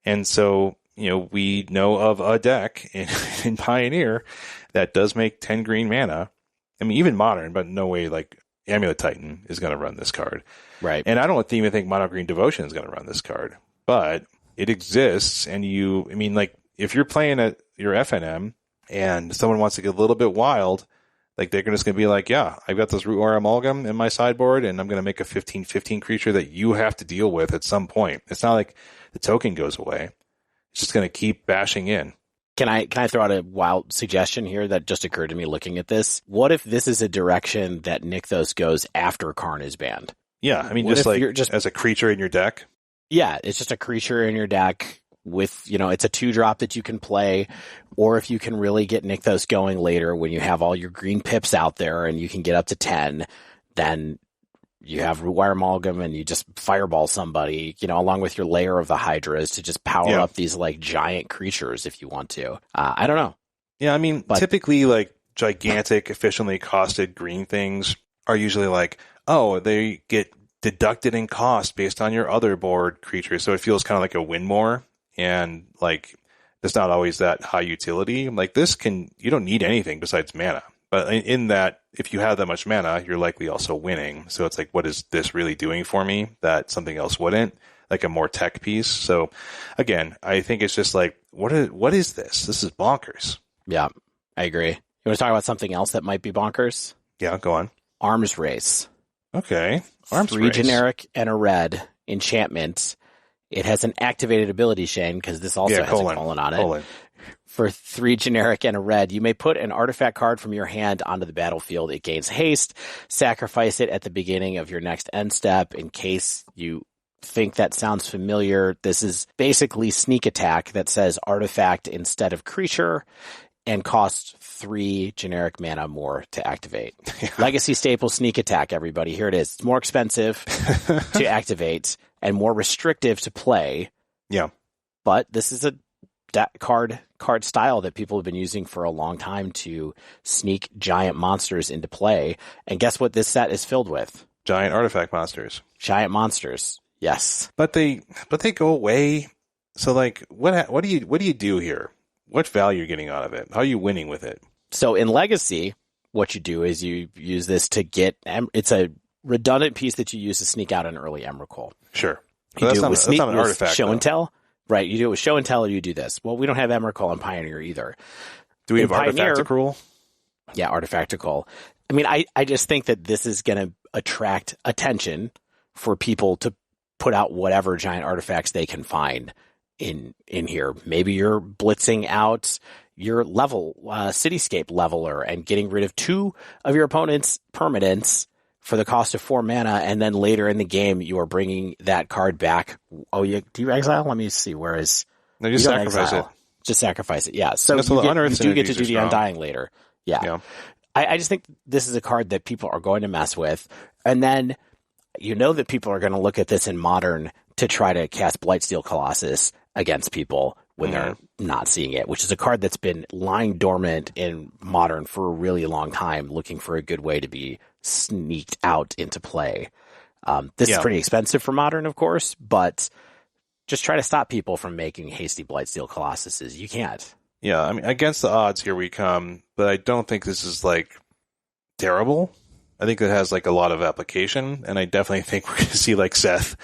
And so, we know of a deck in Pioneer that does make 10 green mana. I mean, even Modern, but no way like Amulet Titan is going to run this card. Right. And I don't even think Mono Green Devotion is going to run this card, but it exists. And if you're playing at your FNM and someone wants to get a little bit wild, like they're just going to be like, yeah, I've got this Rootwire Amalgam in my sideboard and I'm going to make a 15/15 creature that you have to deal with at some point. It's not like the token goes away. It's just going to keep bashing in. Can I throw out a wild suggestion here that just occurred to me looking at this? What if this is a direction that Nykthos goes after Karn is banned? Yeah, I mean, just as a creature in your deck? Yeah, it's just a creature in your deck with, it's a 2-drop that you can play, or if you can really get Nykthos going later when you have all your green pips out there and you can get up to 10, then you have Rootwire Amalgam and you just fireball somebody, along with your layer of the Hydras to just power up these like giant creatures if you want to. I don't know. Yeah, I mean, typically like gigantic, efficiently costed green things are usually like, oh, they get deducted in cost based on your other board creatures. So it feels kind of like a win more. And like, it's not always that high utility. Like you don't need anything besides mana. But in that, if you have that much mana, you're likely also winning. So it's like, what is this really doing for me that something else wouldn't? Like a more tech piece. So again, I think it's just like, what is this? This is bonkers. Yeah, I agree. You want to talk about something else that might be bonkers? Yeah, go on. Arms Race. Okay. Arms 3 Race. generic and a red enchantment. It has an activated ability, Shane, because this also has a colon on it. For 3 generic and a red, you may put an artifact card from your hand onto the battlefield. It gains haste. Sacrifice it at the beginning of your next end step. In case you think that sounds familiar, this is basically sneak attack that says artifact instead of creature and costs 3 generic mana more to activate. Legacy staple sneak attack, everybody. Here it is. It's more expensive to activate and more restrictive to play. Yeah. But this is a card style that people have been using for a long time to sneak giant monsters into play. And guess what this set is filled with? Giant artifact monsters. Giant monsters. Yes. But they go away. So like, what do you do here? What value are you getting out of it? How are you winning with it? So in Legacy, what you do is you use this to get, it's a redundant piece that you use to sneak out an early Emrakul. Sure. You do it with not an artifact. Show and Tell. Right, you do it with Show and Tell or you do this. Well, we don't have Emrakul and Pioneer either. Do we have Artifactical? Yeah, Artifactical. I mean, I just think that this is going to attract attention for people to put out whatever giant artifacts they can find in here. Maybe you're blitzing out your Cityscape Leveler and getting rid of 2 of your opponent's permanents for the cost of 4 mana, and then later in the game, you are bringing that card back. Oh, do you exile? Let me see. Where is... No, just sacrifice it. Just sacrifice it, yeah. So you do get to do the Undying later. Yeah. I just think this is a card that people are going to mess with. And then you know that people are going to look at this in Modern to try to cast Blightsteel Colossus against people when they're not seeing it, which is a card that's been lying dormant in Modern for a really long time, looking for a good way to be sneaked out into play. This is pretty expensive for Modern, of course, but just try to stop people from making hasty Blightsteel Colossuses. You can't. Yeah, I mean, against the odds, here we come, but I don't think this is, like, terrible. I think it has, like, a lot of application, and I definitely think we're going to see, like, Seth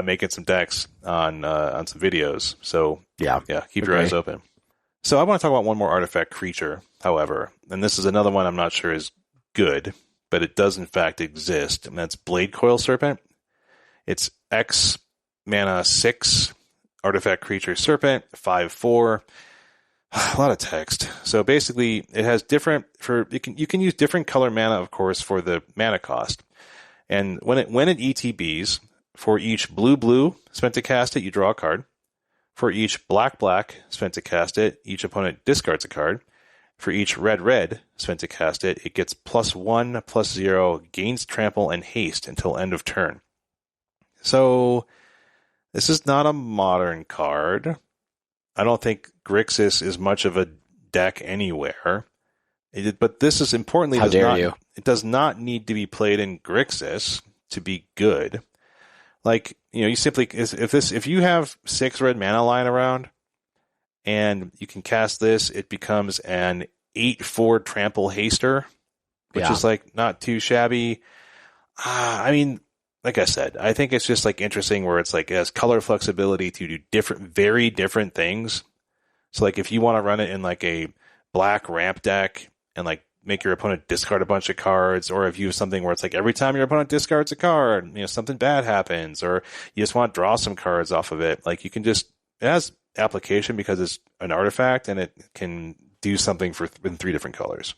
making some decks on some videos. So, yeah, keep your eyes open. So I want to talk about one more artifact creature, however, and this is another one I'm not sure is good, but it does, in fact, exist, and that's Bladecoil Serpent. It's X mana 6 artifact creature serpent, 5/4. A lot of text. So basically, it has different you can use different color mana, of course, for the mana cost. And when it ETBs, for each blue spent to cast it, you draw a card. For each black spent to cast it, each opponent discards a card. For each red spent to cast it, it gets +1/+0, gains trample and haste until end of turn. So This is not a modern card. I don't think Grixis is much of a deck anywhere. But this is importantly, How dare you? It does not need to be played in Grixis to be good. Like, you simply, if you have 6 red mana lying around and you can cast this, it becomes an 8/4 trample haster, which is like not too shabby. I mean, like I said, I think it's just like interesting where it's like it has color flexibility to do very different things. So like if you want to run it in like a black ramp deck and like make your opponent discard a bunch of cards, or if you have something where it's like every time your opponent discards a card, something bad happens, or you just want to draw some cards off of it, like it has application because it's an artifact and it can do something in 3 different colors.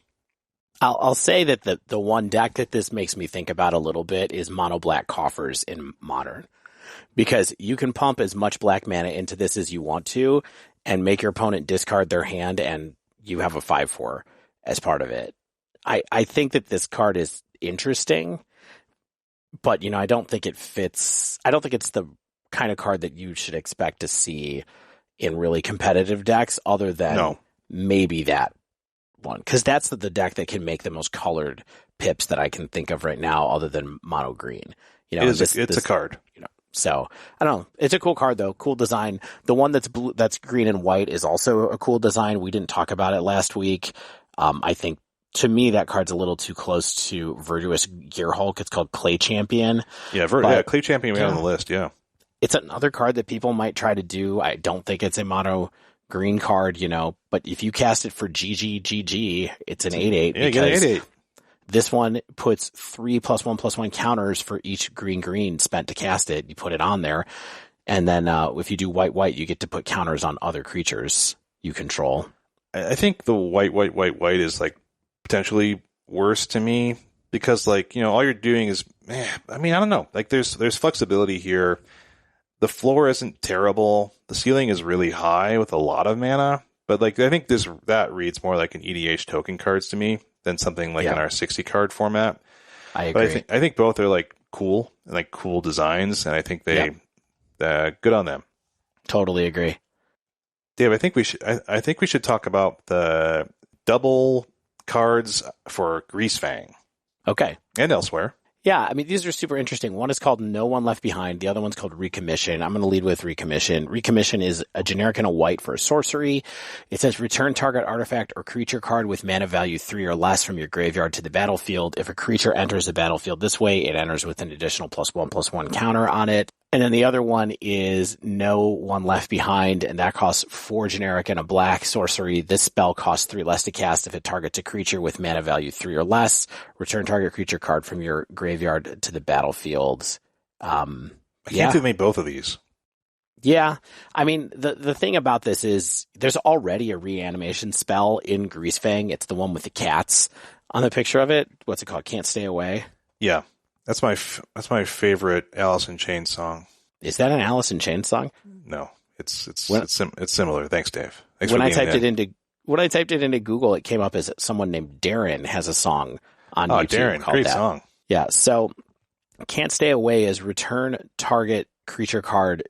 I'll say that the one deck that this makes me think about a little bit is mono black coffers in Modern, because you can pump as much black mana into this as you want to and make your opponent discard their hand, and you have a 5/4 as part of it. I think that this card is interesting, but I don't think it fits. I don't think it's the kind of card that you should expect to see in really competitive decks, other than maybe that one, because that's the deck that can make the most colored pips that I can think of right now, other than mono green. It's a card. So I don't know. It's a cool card though. Cool design. The one that's blue, that's green and white, is also a cool design. We didn't talk about it last week. I think to me that card's a little too close to Verdurous Gearhulk. It's called Clay Champion. Yeah, Clay Champion we had on the list. Yeah, it's another card that people might try to do. I don't think it's a mono green card, but if you cast it for GG, it's an 8/8. Yeah, get an 8/8. This one puts 3 +1/+1 counters for each green spent to cast it. You put it on there, and then if you do white, you get to put counters on other creatures you control. I think the white is like potentially worse to me, because like all you're doing is, I don't know, like there's flexibility here. The floor isn't terrible. The ceiling is really high with a lot of mana, but like I think that reads more like an EDH token cards to me than something like in our 60 card format. I agree. But I think both are like cool and like cool designs, and I think they good on them. Totally agree. Dave, I think we should talk about the double cards for Greasefang. Okay. And elsewhere. Yeah, these are super interesting. One is called No One Left Behind. The other one's called Recommission. I'm going to lead with Recommission. Recommission is a generic and a white for a sorcery. It says return target artifact or creature card with mana value 3 or less from your graveyard to the battlefield. If a creature enters the battlefield this way, it enters with an additional +1/+1 counter on it. And then the other one is No One Left Behind, and that costs 4 generic and a black sorcery. This spell costs 3 less to cast if it targets a creature with mana value 3 or less. Return target creature card from your graveyard to the battlefield. I can't do both of these. Yeah. The thing about this is there's already a reanimation spell in Greasefang. It's the one with the cats on the picture of it. What's it called? Can't Stay Away. Yeah. That's my favorite Alice in Chains song. Is that an Alice in Chains song? No, it's similar. Thanks, Dave. Thanks when I typed it into Google, it came up as someone named Darren has a song on YouTube. Darren, called great that. song. Yeah. So Can't Stay Away is return target creature card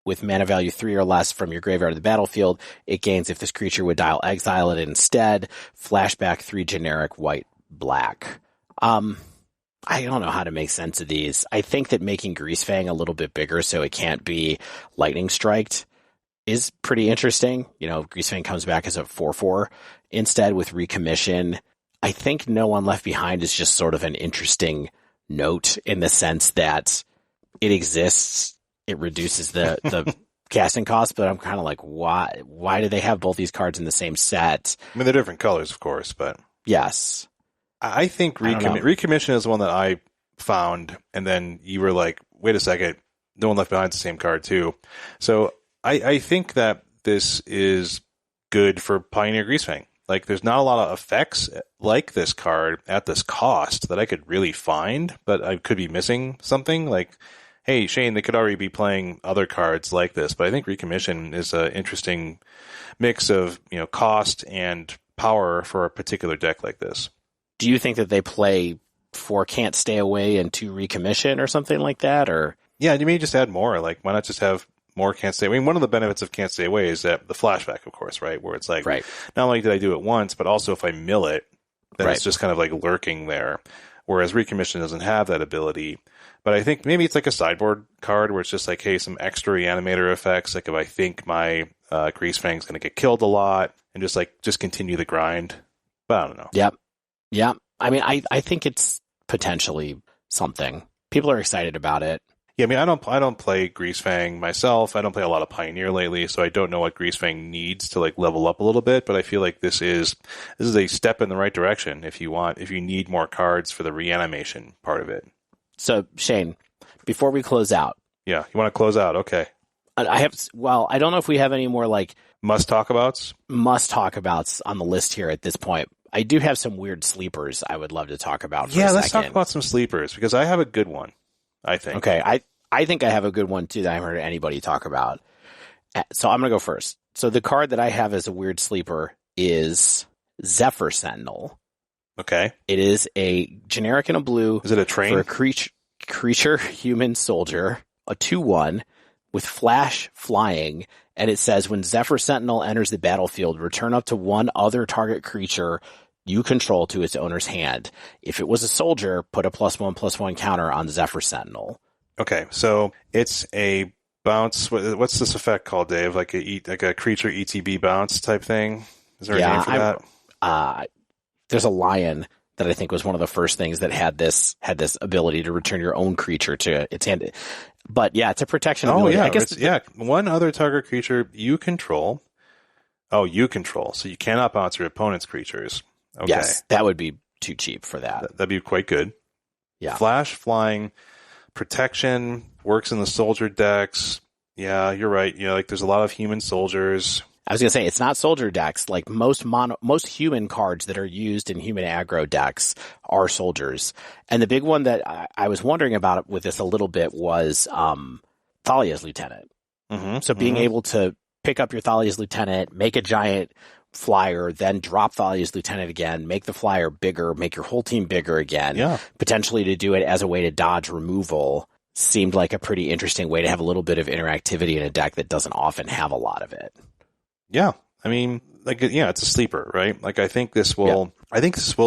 with mana value 3 or less from your graveyard to the battlefield. It gains if this creature would exile it instead. Flashback 3 generic white black. I don't know how to make sense of these. I think that making Greasefang a little bit bigger so it can't be lightning striked is pretty interesting. Greasefang comes back as a 4/4 instead with Recommission. I think No One Left Behind is just sort of an interesting note in the sense that it exists. It reduces the casting cost, but I'm kind of like, why do they have both these cards in the same set? They're different colors, of course, but yes. I think Recommission is the one that I found, and then you were like, wait a second, No One Left Behind is the same card too. So I think that this is good for Pioneer Greasefang. Like, there's not a lot of effects like this card at this cost that I could really find, but I could be missing something. Like, hey, Shane, they could already be playing other cards like this, but I think Recommission is an interesting mix of cost and power for a particular deck like this. Do you think that they play 4 Can't Stay Away and 2 Recommission or something like that? Or Yeah, you may just add more. Like, why not just have more Can't Stay Away? I mean, one of the benefits of Can't Stay Away is that the flashback, of course, right? Where it's like, Right. not only did I do it once, but also if I mill it, then Right. it's just kind of like lurking there. Whereas Recommission doesn't have that ability. But I think maybe it's like a sideboard card where it's just like, hey, some extra reanimator effects. Like if I think my Greasefang's going to get killed a lot, and just continue the grind. But I don't know. Yep. I mean, I think it's potentially something. People are excited about it. Yeah, I mean, I don't play Greasefang myself. I don't play a lot of Pioneer lately, so I don't know what Greasefang needs to like level up a little bit. But I feel like this is a step in the right direction if you need more cards for the reanimation part of it. So Shane, before we close out, yeah, you want to close out? Okay. I don't know if we have any more like must talk abouts on the list here at this point. I do have some weird sleepers I would love to talk about. Yeah, let's talk about some sleepers because I have a good one. I think. Okay, I think I have a good one too that I haven't heard anybody talk about. So I'm going to go first. So the card that I have as a weird sleeper is Zephyr Sentinel. Okay. It is a generic in a blue. Is it a train? For a creature human soldier, a 2/1 with flash flying, and it says when Zephyr Sentinel enters the battlefield, return up to one other target creature you control to its owner's hand. If it was a soldier, put a +1/+1 counter on Zephyr Sentinel. Okay, so it's a bounce. What's this effect called, Dave? Like a creature ETB bounce type thing? Is there a name for that? There's a lion that I think was one of the first things that had this ability to return your own creature to its hand. But yeah, it's a protection ability. Yeah, I guess one other target creature you control. Oh, you control. So you cannot bounce your opponent's creatures. Okay. Yes, that would be too cheap for that. That'd be quite good. Yeah. Flash, flying, protection, works in the soldier decks. Yeah, you're right. You know, like there's a lot of human soldiers. I was going to say, it's not soldier decks. Like most human cards that are used in human aggro decks are soldiers. And the big one that I was wondering about with this a little bit was Thalia's Lieutenant. Mm-hmm, so being able to pick up your Thalia's Lieutenant, make a giant flyer, then drop Thalia's Lieutenant again, make the flyer bigger, make your whole team bigger again, potentially to do it as a way to dodge removal, seemed like a pretty interesting way to have a little bit of interactivity in a deck that doesn't often have a lot of it. Yeah. I mean, it's a sleeper, right? Like, I think this will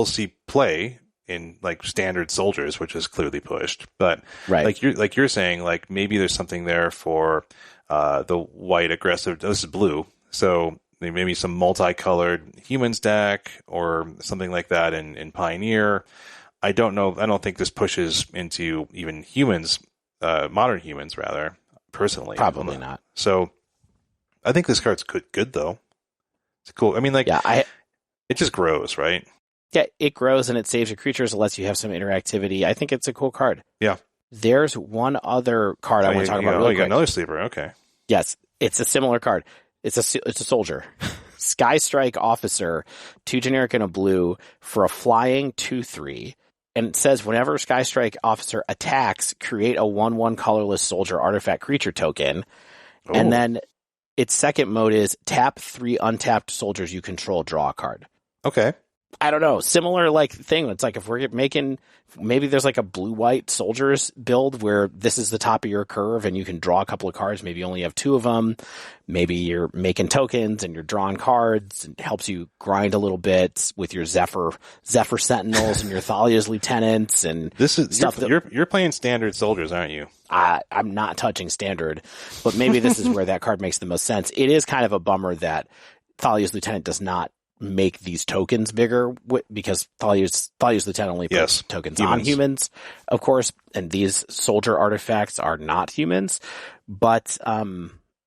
see play in like standard soldiers, which is clearly pushed, but like you're saying, like maybe there's something there for, the white aggressive, this is blue. So maybe some multicolored humans deck or something like that in Pioneer. I don't know. I don't think this pushes into even humans, modern humans rather, personally. Probably not. So I think this card's good though. It's cool. I mean, like, it just grows, right? Yeah, it grows and it saves your creatures. It lets you have some interactivity. I think it's a cool card. Yeah. There's one other card I want to talk about. You got another sleeper. Okay. Yes, it's a similar card. It's a soldier. Skystrike Officer, 2 generic and a blue for a flying 2/3. And it says whenever Skystrike Officer attacks, create a 1/1 colorless soldier artifact creature token. Oh. And then its second mode is tap 3 untapped soldiers you control, draw a card. Okay. I don't know. Similar like thing. It's like if we're making, maybe there's like a blue-white soldiers build where this is the top of your curve and you can draw a couple of cards. Maybe you only have 2 of them. Maybe you're making tokens and you're drawing cards and it helps you grind a little bit with your Zephyr Sentinels and your Thalia's Lieutenants and this is stuff. You're playing standard soldiers, aren't you? I'm not touching standard, but maybe this is where that card makes the most sense. It is kind of a bummer that Thalia's Lieutenant does not make these tokens bigger because Thalia's Lieutenant only puts tokens on humans, of course, and these soldier artifacts are not humans. But I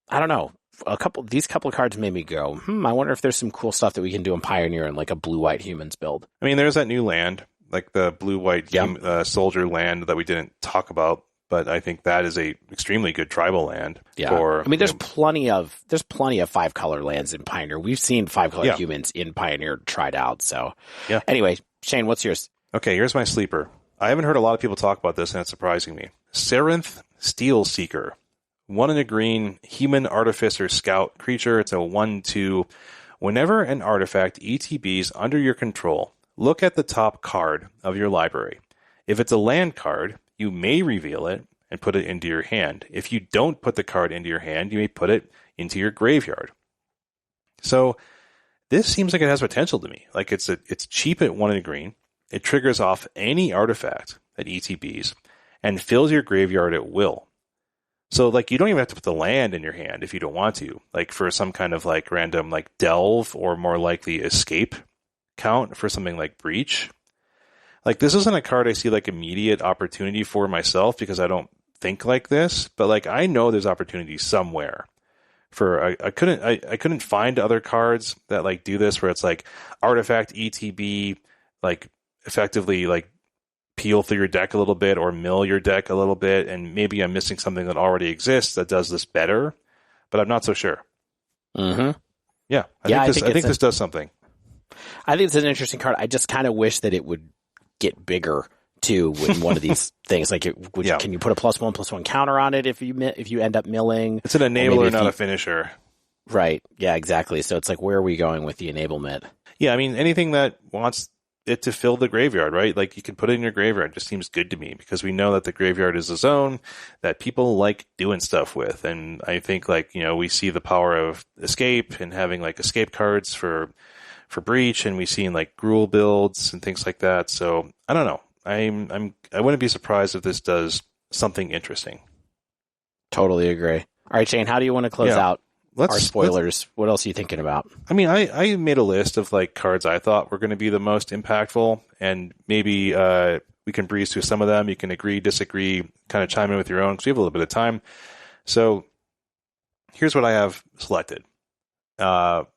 don't know. These couple of cards made me go, I wonder if there's some cool stuff that we can do in Pioneer in like a blue-white humans build. I mean, there's that new land, like the blue-white soldier land that we didn't talk about. But I think that is a extremely good tribal land. Yeah, I mean, there's plenty of 5-color lands in Pioneer. We've seen 5-color humans in Pioneer tried out. So, Anyway, Shane, what's yours? Okay, here's my sleeper. I haven't heard a lot of people talk about this, and it's surprising me. Sarinth Steelseeker, 1 in a green human artificer scout creature. It's a 1/2. Whenever an artifact ETBs under your control, look at the top card of your library. If it's a land card, you may reveal it and put it into your hand. If you don't put the card into your hand, you may put it into your graveyard. So this seems like it has potential to me. Like it's cheap at 1 in green. It triggers off any artifact that ETBs and fills your graveyard at will. So like you don't even have to put the land in your hand if you don't want to. Like for some kind of like random like delve or more likely escape count for something like breach. Like this isn't a card I see like immediate opportunity for myself because I don't think like this, but like I know there's opportunity somewhere. I couldn't find other cards that like do this where it's like artifact ETB like effectively like peel through your deck a little bit or mill your deck a little bit, and maybe I'm missing something that already exists that does this better, but I'm not so sure. Mm-hmm. Yeah, I think this does something. I think it's an interesting card. I just kind of wish that it would get bigger too with one of these things. Like, can you put a +1/+1 counter on it if you end up milling? It's an enabler, not a finisher. Right. Yeah, exactly. So it's like, where are we going with the enablement? Yeah, I mean, anything that wants it to fill the graveyard, right? Like you can put it in your graveyard. It just seems good to me because we know that the graveyard is a zone that people like doing stuff with. And I think like, we see the power of escape and having like escape cards for breach, and we see in like Gruul builds and things like that. So I don't know. I wouldn't be surprised if this does something interesting. Totally agree. All right, Shane, how do you want to close out our spoilers? What else are you thinking about? I mean, I made a list of like cards I thought were going to be the most impactful, and maybe we can breeze through some of them. You can agree, disagree, kind of chime in with your own because we have a little bit of time. So here's what I have selected.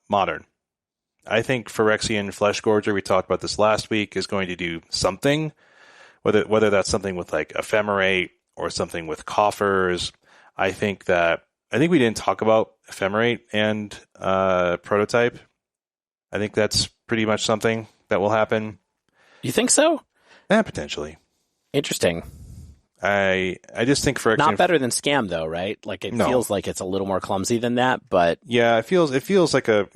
Modern. I think Phyrexian Fleshgorger, we talked about this last week, is going to do something, whether that's something with like Ephemerate or something with coffers. I think we didn't talk about Ephemerate and Prototype. I think that's pretty much something that will happen. You think so? Potentially. Interesting. I just think Phyrexian... Not better than Scam though, right? Like it feels like it's a little more clumsy than that, but yeah, it feels like a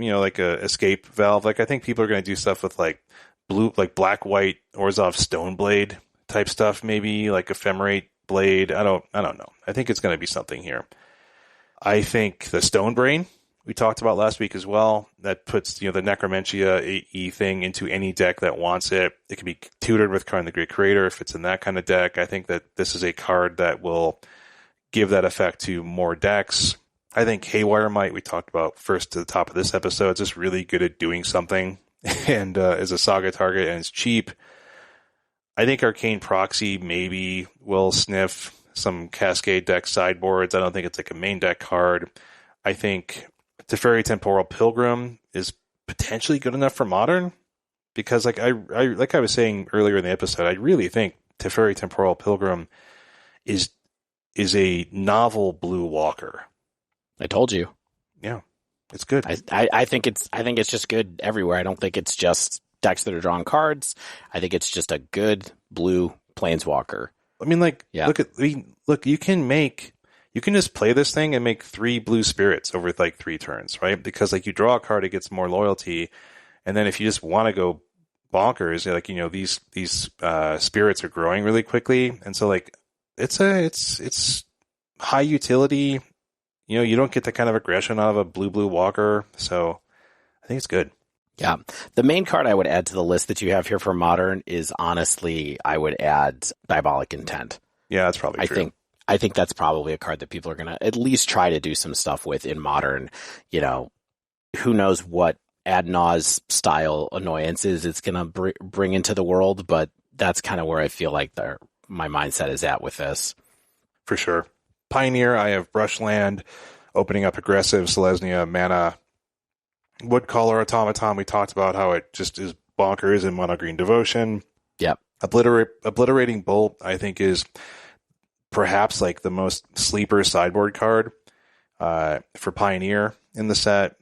escape valve. Like I think people are going to do stuff with like black-white Orzhov Stoneblade type stuff, maybe like Ephemerate Blade. I don't know. I think it's going to be something here. I think the Stonebrain we talked about last week as well, that puts the Necromentia 8E thing into any deck that wants it. It can be tutored with Karn the Great Creator if it's in that kind of deck. I think that this is a card that will give that effect to more decks. I think Haywire Mite, we talked about first to the top of this episode, it's just really good at doing something and is a Saga target and it's cheap. I think Arcane Proxy maybe will sniff some Cascade deck sideboards. I don't think it's like a main deck card. I think Teferi Temporal Pilgrim is potentially good enough for Modern because like I was saying earlier in the episode, I really think Teferi Temporal Pilgrim is a novel blue walker. I told you. Yeah. It's good. I think it's just good everywhere. I don't think it's just decks that are drawing cards. I think it's just a good blue planeswalker. I mean, look, you can just play this thing and make 3 blue spirits over like 3 turns, right? Because like you draw a card, it gets more loyalty. And then if you just want to go bonkers, like, these spirits are growing really quickly. And so like, it's high utility. You don't get the kind of aggression out of a blue walker. So I think it's good. Yeah. The main card I would add to the list that you have here for Modern is honestly, I would add Diabolic Intent. Yeah, that's probably true. I think that's probably a card that people are going to at least try to do some stuff with in Modern. Who knows what ad nause style annoyances it's going to bring into the world, but that's kind of where I feel like my mindset is at with this. For sure. Pioneer, I have Brushland, opening up aggressive Selesnya mana. Woodcaller Automaton, we talked about how it just is bonkers in Mono Green Devotion. Yep. Obliterating Bolt, I think, is perhaps like the most sleeper sideboard card for Pioneer in the set.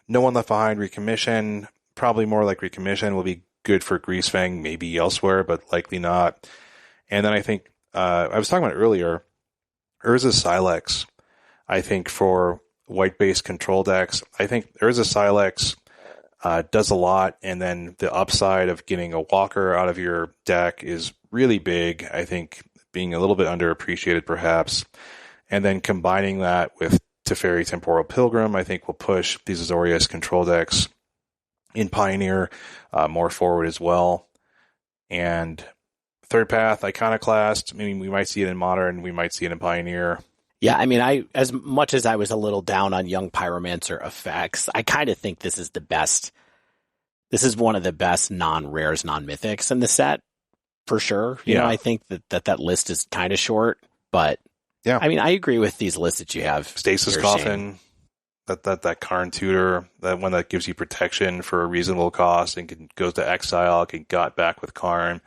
No One Left Behind, Recommission, probably more like Recommission, will be good for Greasefang, maybe elsewhere, but likely not. And then I think, I was talking about it earlier, Urza Silex, I think for white-based control decks, I think Urza Silex does a lot, and then the upside of getting a walker out of your deck is really big. I think being a little bit underappreciated perhaps. And then combining that with Teferi Temporal Pilgrim, I think will push these Azorius control decks in Pioneer more forward as well. And Third Path Iconoclast, I mean, we might see it in Modern, we might see it in Pioneer. Yeah, I mean, as much as I was a little down on Young Pyromancer effects, I kind of think this is the best. This is one of the best non-rares, non-mythics in the set, for sure. You know, I think that list is kind of short, but yeah, I mean, I agree with these lists that you have. Stasis Coffin, that Karn tutor, that one that gives you protection for a reasonable cost and goes to exile, can got back with Karn.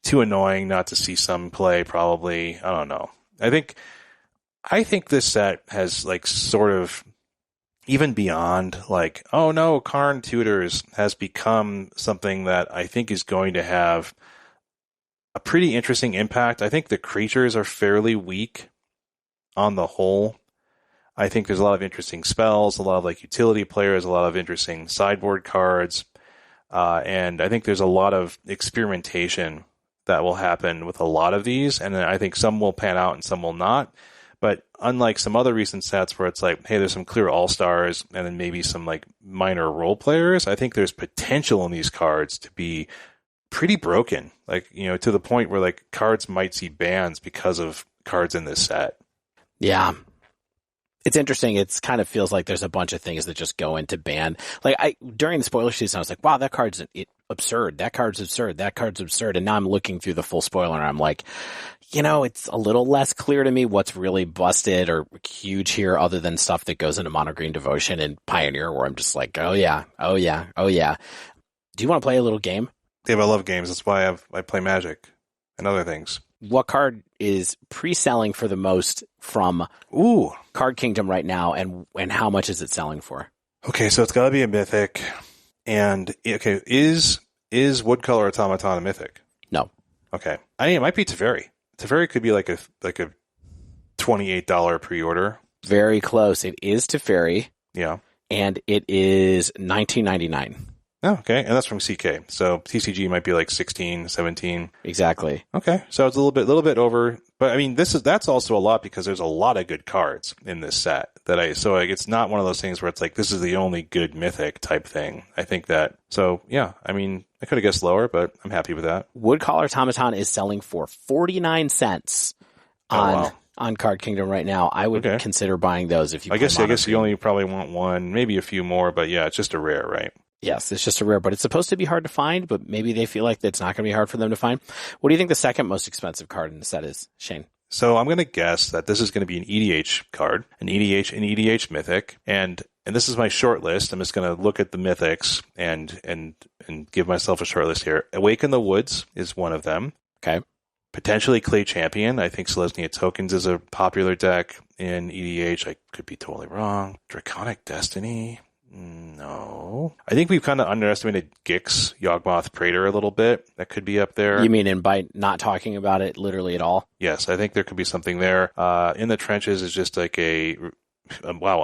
Too annoying not to see some play, probably. I don't know. I think this set has like sort of, even beyond like, oh no, Karn tutors has become something that I think is going to have a pretty interesting impact. I think the creatures are fairly weak on the whole. I think there's a lot of interesting spells, a lot of like utility players, a lot of interesting sideboard cards. And I think there's a lot of experimentation that will happen with a lot of these. And I think some will pan out and some will not. But unlike some other recent sets where it's like, hey, there's some clear all-stars and then maybe some like minor role players, I think there's potential in these cards to be pretty broken. Like, you know, to the point where like cards might see bans because of cards in this set. Yeah. It's interesting. It's kind of feels like there's a bunch of things that just go into ban. Like during the spoiler season, I was like, wow, that card's absurd. That card's absurd. That card's absurd. And now I'm looking through the full spoiler and I'm like, you know, it's a little less clear to me what's really busted or huge here other than stuff that goes into Mono Green Devotion and Pioneer where I'm just like, oh yeah. Do you want to play a little game? Dave, I love games. That's why I play Magic and other things. What card is pre-selling for the most from Card Kingdom right now, and how much is it selling for? Okay, so it's got to be a mythic. And okay, is Woodcaller Automaton a mythic? No. Okay, I mean, it might be Teferi. Teferi could be like a $28 pre-order. Very close. It is Teferi. Yeah, and it is $19.99. Oh, okay, and that's from CK. So TCG might be like 16, 17. Exactly. Okay, so it's a little bit over, but I mean that's also a lot because there's a lot of good cards in this set it's not one of those things where it's like this is the only good mythic type thing. I think that. So yeah, I mean I could have guessed lower, but I'm happy with that. Woodcaller Automaton is selling for 49 cents on Card Kingdom right now. I would consider buying those if you. I guess you only probably want one, maybe a few more, but yeah, it's just a rare, right? Yes, it's just a rare, but it's supposed to be hard to find, but maybe they feel like it's not going to be hard for them to find. What do you think the second most expensive card in the set is, Shane? So I'm going to guess that this is going to be an EDH card, an EDH mythic, and this is my short list. I'm just going to look at the mythics and give myself a short list here. Awaken the Woods is one of them. Okay. Potentially Clay Champion. I think Selesnya Tokens is a popular deck in EDH. I could be totally wrong. Draconic Destiny. No. I think we've kind of underestimated Gix, Yawgmoth Praetor a little bit. That could be up there. You mean by not talking about it literally at all? Yes, I think there could be something there. In the Trenches is just like a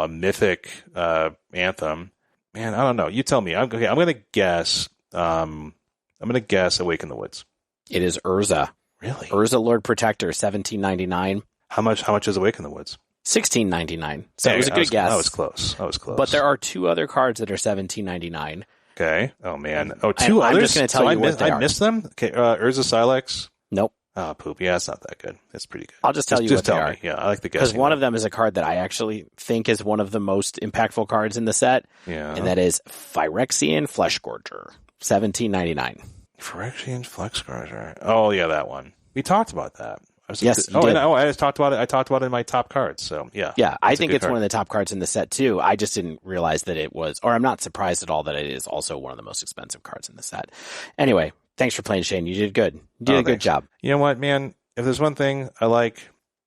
mythic anthem. Man, I don't know. You tell me. I'm going to guess. I'm going to guess Awaken the Woods. It is Urza. Really? Urza Lord Protector, $17.99. How much is Awaken the Woods? $16.99. So it was a good guess. I was close. But there are two other cards that are $17.99. Okay. Oh man. Oh, two others. I'm just going to tell you what they are. I missed them. Okay. Urza Silex. Nope. Oh, poop. Yeah, it's not that good. It's pretty good. I'll just tell you what they are. Yeah, I like the guessing. Because one of them is a card that I actually think is one of the most impactful cards in the set. Yeah. And that is Phyrexian Fleshgorger, $17.99. Phyrexian Fleshgorger. Oh yeah, that one. We talked about that. Yes. I just talked about it. I talked about it in my top cards. So yeah. Yeah, I think it's one of the top cards in the set too. I just didn't realize that it was, or I'm not surprised at all that it is also one of the most expensive cards in the set. Anyway, thanks for playing, Shane. You did good. You did a good job. You know what, man? If there's one thing I like,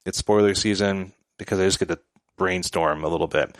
it's spoiler season because I just get to brainstorm a little bit.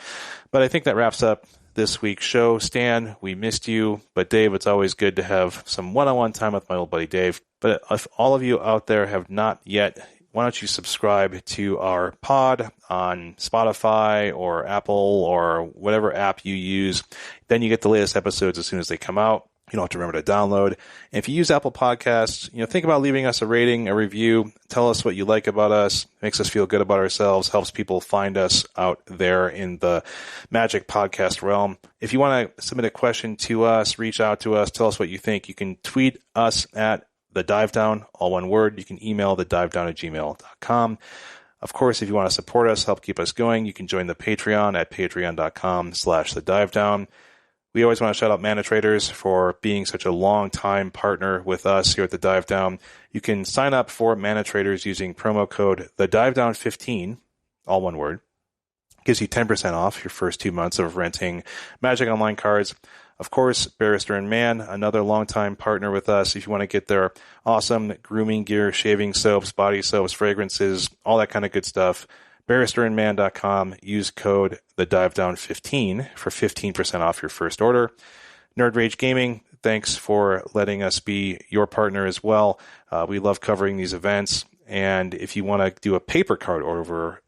But I think that wraps up this week's show. Stan, we missed you, but Dave, it's always good to have some one-on-one time with my old buddy Dave. But if all of you out there have not yet, why don't you subscribe to our pod on Spotify or Apple or whatever app you use. Then you get the latest episodes as soon as they come out. You don't have to remember to download. And if you use Apple Podcasts, think about leaving us a rating, a review. Tell us what you like about us. Makes us feel good about ourselves. Helps people find us out there in the Magic podcast realm. If you want to submit a question to us, reach out to us, tell us what you think. You can tweet us at The Dive Down, all one word. You can email thedivedown@gmail.com. Of course, if you want to support us, help keep us going, you can join the Patreon at patreon.com/thedivedown. We always want to shout out Mana Traders for being such a long-time partner with us here at The Dive Down. You can sign up for Mana Traders using promo code TheDiveDown15, all one word. Gives you 10% off your first 2 months of renting Magic Online cards. Of course, Barrister and Man, another longtime partner with us. If you want to get their awesome grooming gear, shaving soaps, body soaps, fragrances, all that kind of good stuff, barristerandman.com. Use code TheDiveDown15 for 15% off your first order. Nerd Rage Gaming, thanks for letting us be your partner as well. We love covering these events. And if you want to do a paper card order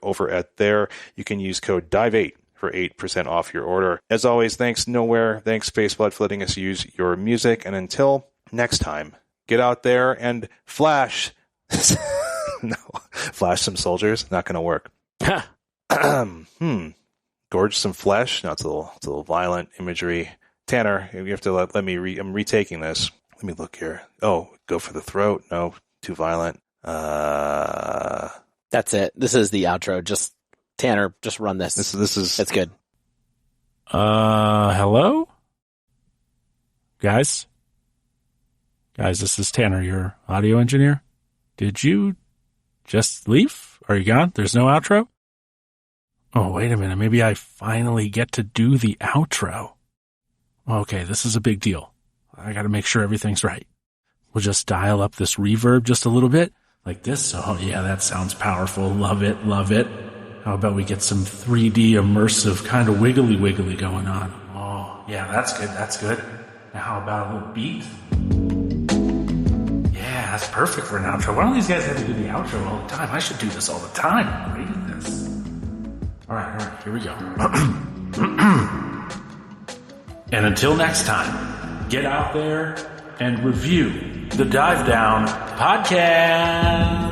over at there, you can use code DIVE8 for 8% off your order. As always, thanks Nowhere. Thanks Spaceblood for letting us use your music. And until next time, get out there and flash. No, flash some soldiers. Not going to work. Gorge some flesh. No, it's a little violent imagery. Tanner, you have to let me I'm retaking this. Let me look here. Oh, go for the throat. No, too violent. That's it. This is the outro. Tanner, just run this. This is. It's good. Hello? Guys, this is Tanner, your audio engineer. Did you just leave? Are you gone? There's no outro? Oh, wait a minute. Maybe I finally get to do the outro. Okay, this is a big deal. I gotta make sure everything's right. We'll just dial up this reverb just a little bit, like this. Oh, yeah, that sounds powerful. Love it, love it. How about we get some 3D immersive kind of wiggly going on? Oh, yeah, that's good. Now how about a little beat? Yeah, that's perfect for an outro. Why don't these guys have to do the outro all the time? I should do this all the time. I'm great at this. All right, here we go. And until next time, get out there and review the Dive Down podcast.